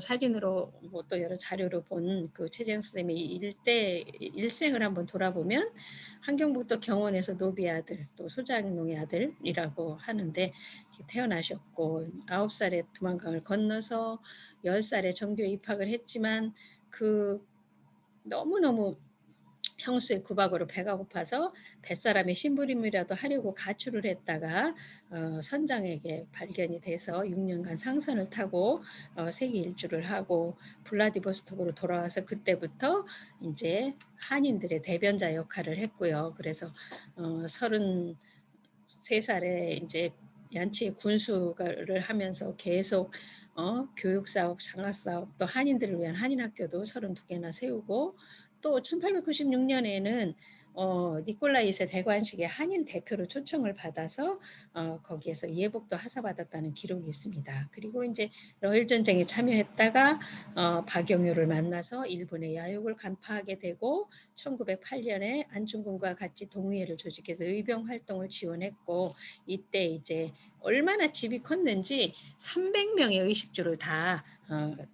사진으로 뭐 또 여러 자료로 본 그 최재형 선생님의 일생을 한번 돌아보면 함경북도 경원에서 노비 아들, 또 소장농의 아들이라고 하는데 태어나셨고 9살에 두만강을 건너서 10살에 정교에 입학을 했지만 너무너무 형수의 구박으로 배가 고파서 뱃사람의 심부름이라도 하려고 가출을 했다가 선장에게 발견이 돼서 6년간 상선을 타고 세계 일주를 하고 블라디보스톡으로 돌아와서 그때부터 이제 한인들의 대변자 역할을 했고요. 그래서 33살에 이제 양치의 군수를 하면서 계속 교육사업, 장학사업, 또 한인들을 위한 한인학교도 32개나 세우고, 또 1896년에는 니콜라이 2세 대관식에 한인 대표로 초청을 받아서 거기에서 예복도 하사받았다는 기록이 있습니다. 그리고 이제 러일 전쟁에 참여했다가 박영효를 만나서 일본의 야욕을 간파하게 되고 1908년에 안중근과 같이 동의회를 조직해서 의병 활동을 지원했고, 이때 이제 얼마나 집이 컸는지 300명의 의식주를 다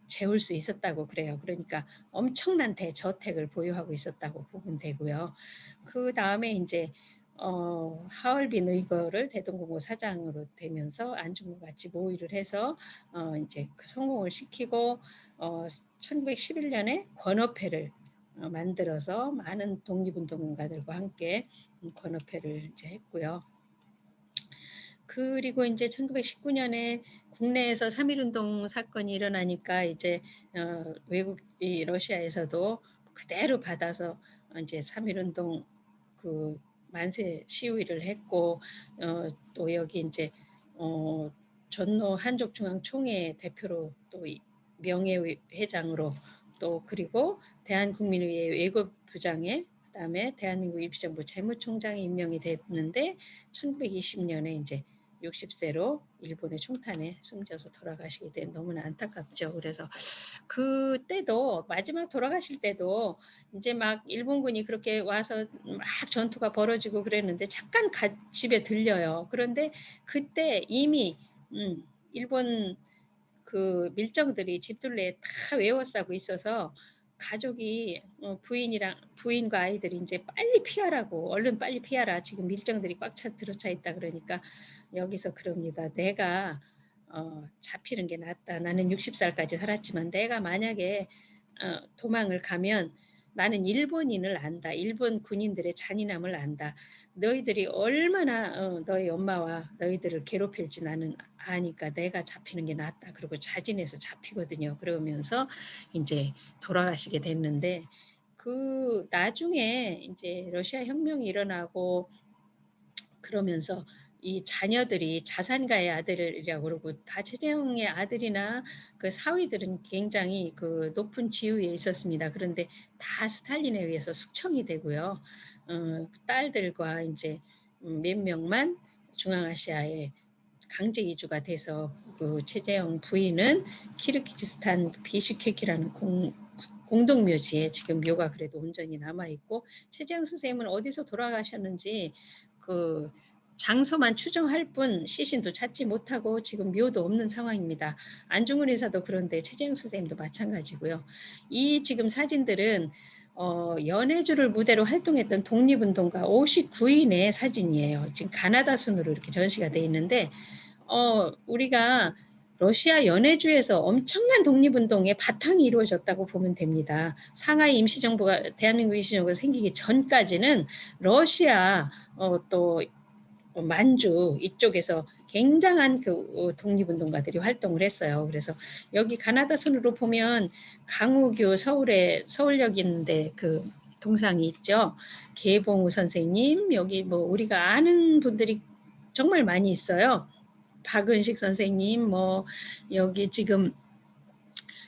재울 수 있었다고 그래요. 그러니까 엄청난 대저택을 보유하고 있었다고 보면 되고요. 그 다음에 이제 하얼빈 의거를 대동공고 사장으로 되면서 안중근과 같이 모의를 해서 이제 그 성공을 시키고 1911년에 권업회를 만들어서 많은 독립운동가들과 함께 권업회를 이제 했고요. 그리고 이제 1919년에 국내에서 3.1운동 사건이 일어나니까 이제 외국 이 러시아에서도 그대로 받아서 이제 3.1운동 그 만세 시위를 했고 또 여기 이제 전노 한족중앙총회 대표로 또 명예회장으로 또 그리고 대한국민의회 외교부장에 그다음에 대한민국 임시정부 재무총장에 임명이 됐는데 1920년에 이제 60세로 일본의 총탄에 숨져서 돌아가시게 된 너무나 안타깝죠. 그래서 그때도 마지막 돌아가실 때도 이제 막 일본군이 그렇게 와서 막 전투가 벌어지고 그랬는데 잠깐 집에 들려요. 그런데 그때 이미 일본 그 밀정들이 집둘레에 다 외워싸고 있어서 가족이 부인과 아이들이 이제 빨리 피하라고 얼른 빨리 피하라 지금 밀정들이 꽉 들어차 있다 그러니까 여기서 그럽니다. 내가 잡히는 게 낫다. 나는 60살까지 살았지만 내가 만약에 도망을 가면 나는 일본인을 안다. 일본 군인들의 잔인함을 안다. 너희들이 얼마나 너희 엄마와 너희들을 괴롭힐지 나는 아니까 내가 잡히는 게 낫다. 그리고 자진해서 잡히거든요. 그러면서 이제 돌아가시게 됐는데 그 나중에 이제 러시아 혁명이 일어나고 그러면서 이 자녀들이 자산가의 아들이라고 그러고 다 최재형의 아들이나 그 사위들은 굉장히 그 높은 지위에 있었습니다. 그런데 다 스탈린에 의해서 숙청이 되고요. 딸들과 이제 몇 명만 중앙아시아에 강제 이주가 돼서 그 최재형 부인은 키르기즈스탄 비슈케키라는 공동묘지에 지금 묘가 그래도 온전히 남아 있고 최재형 선생님은 어디서 돌아가셨는지 그 장소만 추정할 뿐 시신도 찾지 못하고 지금 묘도 없는 상황입니다. 안중근 의사도 그런데 최재형 선생님도 마찬가지고요. 이 지금 사진들은 연해주를 무대로 활동했던 독립운동가 59인의 사진이에요. 지금 가나다 순으로 이렇게 전시가 돼 있는데 우리가 러시아 연해주에서 엄청난 독립운동의 바탕이 이루어졌다고 보면 됩니다. 상하이 임시정부가 대한민국 임시정부가 생기기 전까지는 러시아 또 만주 이쪽에서 굉장한 그 독립운동가들이 활동을 했어요. 그래서 여기 가나다 순으로 보면 강우규 서울역 있는데 그 동상이 있죠. 계봉우 선생님 여기 뭐 우리가 아는 분들이 정말 많이 있어요. 박은식 선생님 뭐 여기 지금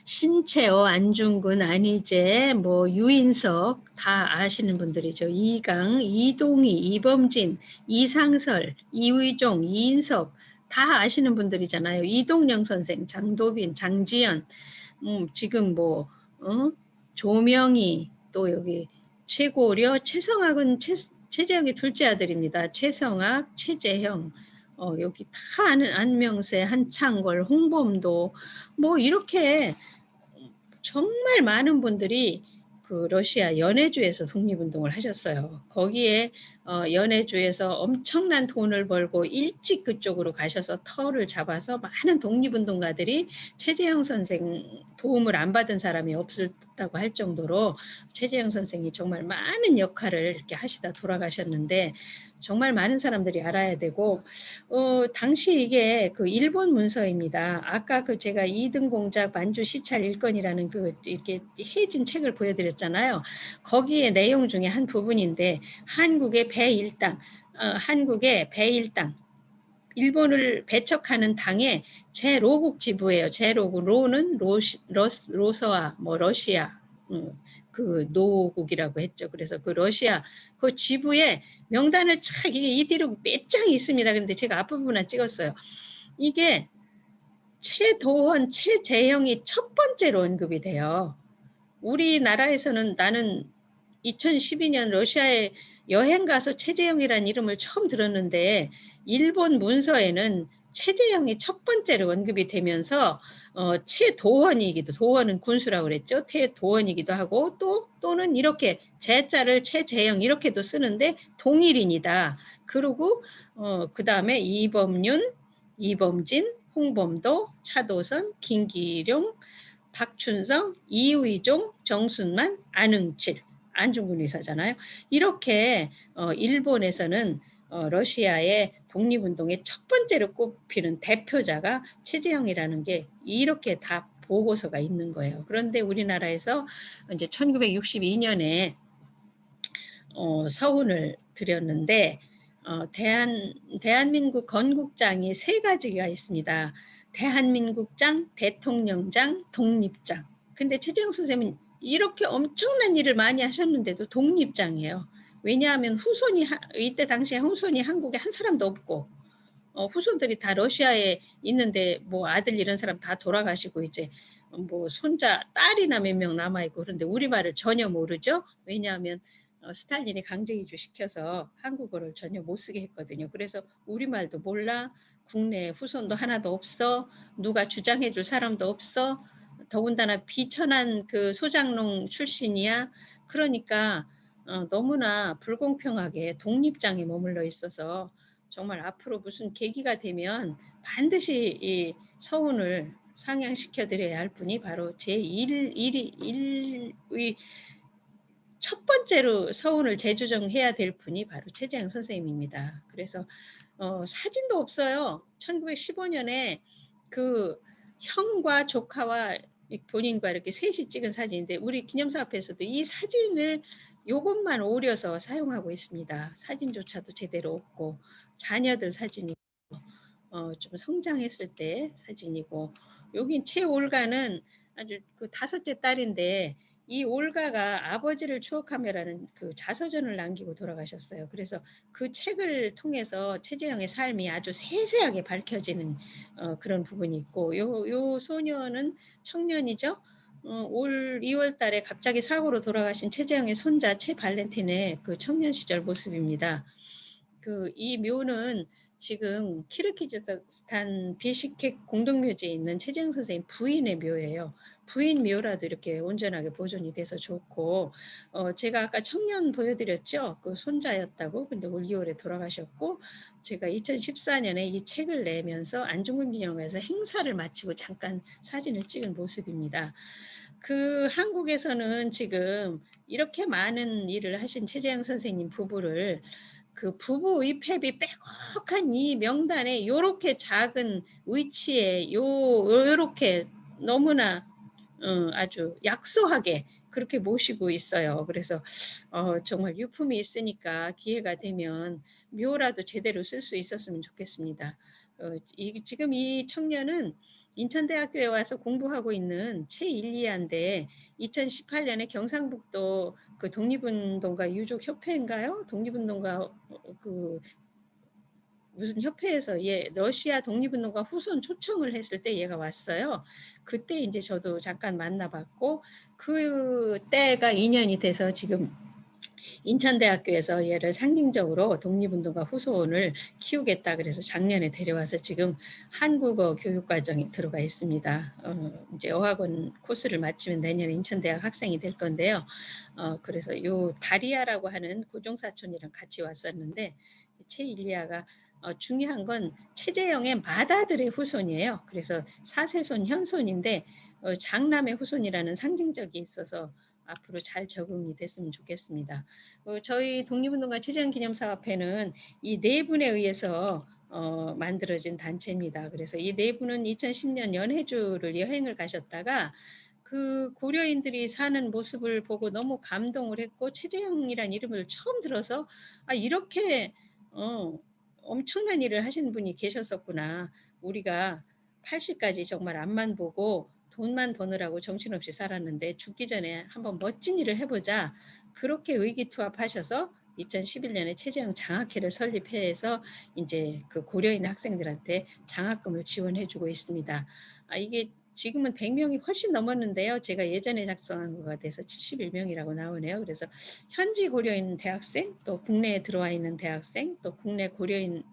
신채어, 안중근, 안희재, 뭐 유인석 다 아시는 분들이죠. 이강, 이동희, 이범진, 이상설, 이의종, 이인섭 다 아시는 분들이잖아요. 이동영 선생, 장도빈, 장지연, 지금 뭐 조명희 또 여기 최고려, 최성학은 최재형의 둘째 아들입니다. 최성학, 최재형. 여기 다 아는 안명세, 한창걸, 홍범도 뭐 이렇게 정말 많은 분들이 그 러시아 연해주에서 독립운동을 하셨어요. 거기에 연해주에서 엄청난 돈을 벌고 일찍 그쪽으로 가셔서 터를 잡아서 많은 독립운동가들이 최재형 선생 도움을 안 받은 사람이 없었다고 할 정도로 최재형 선생이 정말 많은 역할을 이렇게 하시다 돌아가셨는데 정말 많은 사람들이 알아야 되고 당시 이게 그 일본 문서입니다. 아까 그 제가 2등 공작 만주 시찰 일건이라는 그 이렇게 해진 책을 보여드렸잖아요. 거기에 내용 중에 한 부분인데 한국의 배일당, 한국의 배일당, 일본을 배척하는 당의 제5국 지부예요. 제5국 로는 로서와 뭐 러시아 그 노국이라고 했죠. 그래서 그 러시아 그 지부에 명단을 착 이게 이 뒤로 몇 장이 있습니다. 그런데 제가 앞부분만 찍었어요. 이게 최도원, 최재형이 첫 번째로 언급이 돼요. 우리나라에서는 나는 2012년 러시아에 여행 가서 최재형이라는 이름을 처음 들었는데 일본 문서에는 최재형이 첫 번째로 언급이 되면서 최도원이기도 도원은 군수라고 그랬죠. 최도원이기도 하고 또는 이렇게 제자를 최재형 이렇게도 쓰는데 동일인이다. 그리고 그 다음에 이범윤, 이범진, 홍범도, 차도선, 김기룡, 박춘성, 이의종, 정순만, 안흥칠, 안중근 의사잖아요. 이렇게 일본에서는 러시아의 독립운동의 첫 번째로 꼽히는 대표자가 최재형이라는 게 이렇게 다 보고서가 있는 거예요. 그런데 우리나라에서 이제 1962년에 서훈을 드렸는데 대한민국 건국장이 세 가지가 있습니다. 대한민국장, 대통령장, 독립장. 근데 최재형 선생님은 이렇게 엄청난 일을 많이 하셨는데도 독립장이에요. 왜냐하면 후손이 이때 당시에 후손이 한국에 한 사람도 없고 후손들이 다 러시아에 있는데 뭐 아들 이런 사람 다 돌아가시고 이제 뭐 손자 딸이나 몇 명 남아 있고 그런데 우리말을 전혀 모르죠. 왜냐하면 스탈린이 강제 이주시켜서 한국어를 전혀 못 쓰게 했거든요. 그래서 우리말도 몰라. 국내 후손도 하나도 없어. 누가 주장해 줄 사람도 없어. 더군다나 비천한 그 소장농 출신이야. 그러니까 너무나 불공평하게 독립장에 머물러 있어서 정말 앞으로 무슨 계기가 되면 반드시 이 서훈을 상향시켜 드려야 할 분이 바로 제1의 첫 번째로 서훈을 재조정해야 될 분이 바로 최재형 선생님입니다. 그래서 사진도 없어요. 1915년에 그 형과 조카와 본인과 이렇게 셋이 찍은 사진인데 우리 기념사 앞에서도 이 사진을 요것만 오려서 사용하고 있습니다. 사진조차도 제대로 없고 자녀들 사진이고 좀 성장했을 때 사진이고 여긴 최올가는 아주 그 다섯째 딸인데 이 올가가 아버지를 추억하며라는 그 자서전을 남기고 돌아가셨어요. 그래서 그 책을 통해서 최재형의 삶이 아주 세세하게 밝혀지는 그런 부분이 있고 요 소녀는 청년이죠. 올 2월 달에 갑자기 사고로 돌아가신 최재형의 손자 최발렌틴의 그 청년 시절 모습입니다. 그 이 묘는 지금 키르기즈스탄 비시케 공동묘지에 있는 최재형 선생님 부인의 묘예요. 부인 묘라도 이렇게 온전하게 보존이 돼서 좋고 제가 아까 청년 보여드렸죠. 그 손자였다고. 근데 올 2월에 돌아가셨고 제가 2014년에 이 책을 내면서 안중근 기념관에서 행사를 마치고 잠깐 사진을 찍은 모습입니다. 그 한국에서는 지금 이렇게 많은 일을 하신 최재형 선생님 부부를 그 부부 의패비 빼곡한 이 명단에 요렇게 작은 위치에 요렇게 너무나 아주 약소하게 그렇게 모시고 있어요. 그래서 정말 유품이 있으니까 기회가 되면 묘라도 제대로 쓸 수 있었으면 좋겠습니다. 지금 이 청년은 인천대학교에 와서 공부하고 있는 최일리아인데 2018년에 경상북도 그 독립운동가 유족협회인가요? 독립운동가 그 무슨 협회에서 러시아 독립운동가 후손 초청을 했을 때 얘가 왔어요. 그때 이제 저도 잠깐 만나봤고 그때가 인연이 돼서 지금 인천대학교에서 얘를 상징적으로 독립운동가 후손을 키우겠다 그래서 작년에 데려와서 지금 한국어 교육과정에 들어가 있습니다. 이제 어학원 코스를 마치면 내년에 인천대학 학생이 될 건데요. 그래서 요 다리아라고 하는 고종사촌이랑 같이 왔었는데 최일리아가 중요한 건 최재형의 맏아들의 후손이에요. 그래서 사세손 현손인데 장남의 후손이라는 상징적이 있어서 앞으로 잘 적응이 됐으면 좋겠습니다. 저희 독립운동가 최재형 기념사업회는 이 네 분에 의해서 만들어진 단체입니다. 그래서 이 네 분은 2010년 연해주를 여행을 가셨다가 그 고려인들이 사는 모습을 보고 너무 감동을 했고 최재형이란 이름을 처음 들어서 이렇게 엄청난 일을 하신 분이 계셨었구나. 우리가 80까지 정말 앞만 보고 돈만 버느라고 정신없이 살았는데 죽기 전에 한번 멋진 일을 해보자. 그렇게 의기투합하셔서 2011년에 최재형 장학회를 설립해서 이제 그 고려인 학생들한테 장학금을 지원해주고 있습니다. 이게 지금은 100명이 훨씬 넘었는데요. 제가 예전에 작성한 거가 돼서 71명이라고 나오네요. 그래서 현지 고려인 대학생, 또 국내에 들어와 있는 대학생, 또 국내 고려인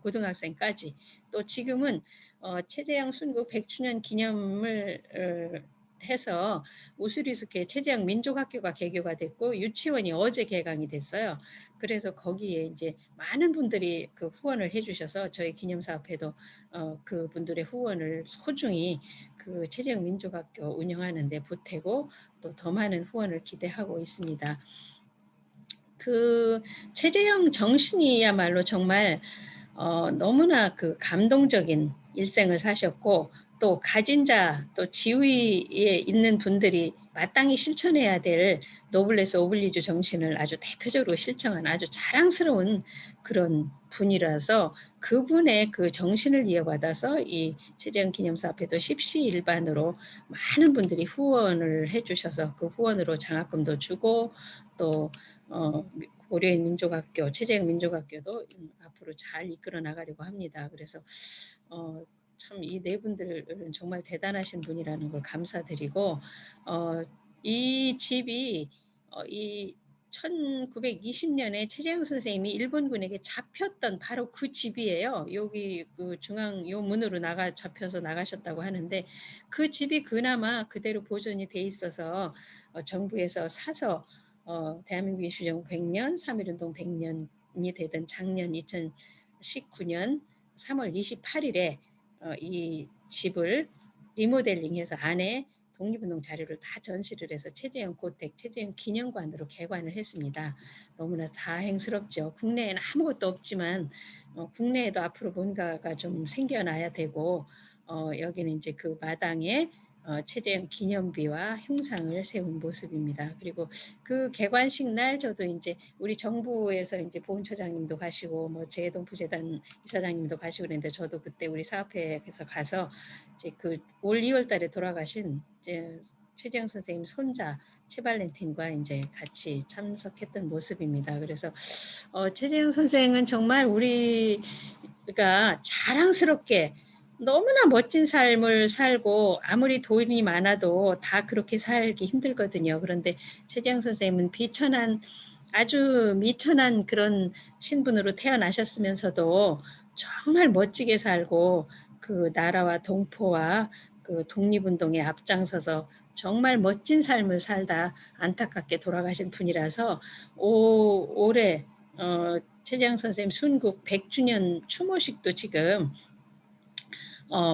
고등학생까지, 또 지금은 최재형 순국 100주년 기념을 해서 우스리스크에 최재형 민족학교가 개교가 됐고 유치원이 어제 개강이 됐어요. 그래서 거기에 이제 많은 분들이 그 후원을 해주셔서 저희 기념사업회도 그 분들의 후원을 소중히 그 최재형 민족학교 운영하는데 보태고 또 더 많은 후원을 기대하고 있습니다. 그 최재형 정신이야말로 정말 너무나 그 감동적인 일생을 사셨고 또 가진 자, 또 지위에 있는 분들이 마땅히 실천해야 될 노블레스 오블리주 정신을 아주 대표적으로 실천한 아주 자랑스러운 그런 분이라서 그분의 그 정신을 이어받아서 이 최재형 기념사업회도 십시일반으로 많은 분들이 후원을 해주셔서 그 후원으로 장학금도 주고 또 고려인 민족학교, 최재형 민족학교도 앞으로 잘 이끌어 나가려고 합니다. 그래서 참 이 네 분들은 정말 대단하신 분이라는 걸 감사드리고 이 집이 이 1920년에 최재형 선생님이 일본군에게 잡혔던 바로 그 집이에요. 여기 그 중앙 요 문으로 잡혀서 나가셨다고 하는데 그 집이 그나마 그대로 보존이 돼 있어서 정부에서 사서 대한민국 인수정 100년, 3.1운동 100년이 되던 작년 2019년 3월 28일에 이 집을 리모델링해서 안에 독립운동 자료를 다 전시를 해서 최재형 고택, 최재형 기념관으로 개관을 했습니다. 너무나 다행스럽죠. 국내에는 아무것도 없지만 국내에도 앞으로 뭔가가 좀 생겨나야 되고 여기는 이제 그 마당에 최재형 기념비와 흉상을 세운 모습입니다. 그리고 그 개관식 날 저도 이제 우리 정부에서 이제 보훈처장님도 가시고 뭐 재해동 부재단 이사장님도 가시고 그랬는데 저도 그때 우리 사업회에서 가서 이제 그 올 2월달에 돌아가신 이제 최재형 선생님 손자 최발렌틴과 이제 같이 참석했던 모습입니다. 그래서 최재형 선생은 정말 우리가 자랑스럽게 너무나 멋진 삶을 살고 아무리 돈이 많아도 다 그렇게 살기 힘들거든요. 그런데 최재형 선생님은 아주 미천한 그런 신분으로 태어나셨으면서도 정말 멋지게 살고 그 나라와 동포와 그 독립운동에 앞장서서 정말 멋진 삶을 살다 안타깝게 돌아가신 분이라서 올해 최재형 선생님 순국 100주년 추모식도 지금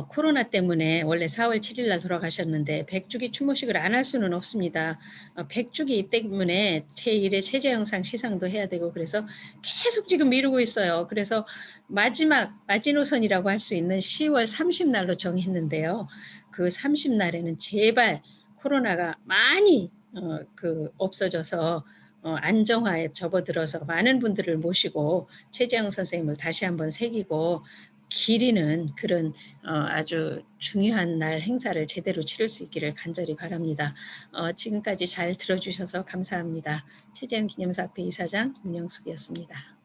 코로나 때문에 원래 4월 7일 날 돌아가셨는데 100주기 추모식을 안 할 수는 없습니다. 100주기 때문에 제1회 최재형상 시상도 해야 되고 그래서 계속 지금 미루고 있어요. 그래서 마지노선이라고 할 수 있는 10월 30날로 정했는데요. 그 30날에는 제발 코로나가 많이 없어져서 안정화에 접어들어서 많은 분들을 모시고 최재형 선생님을 다시 한번 새기고 기리는 그런 아주 중요한 날 행사를 제대로 치를 수 있기를 간절히 바랍니다. 지금까지 잘 들어주셔서 감사합니다. 최재형 기념사업회 이사장 문영숙이었습니다.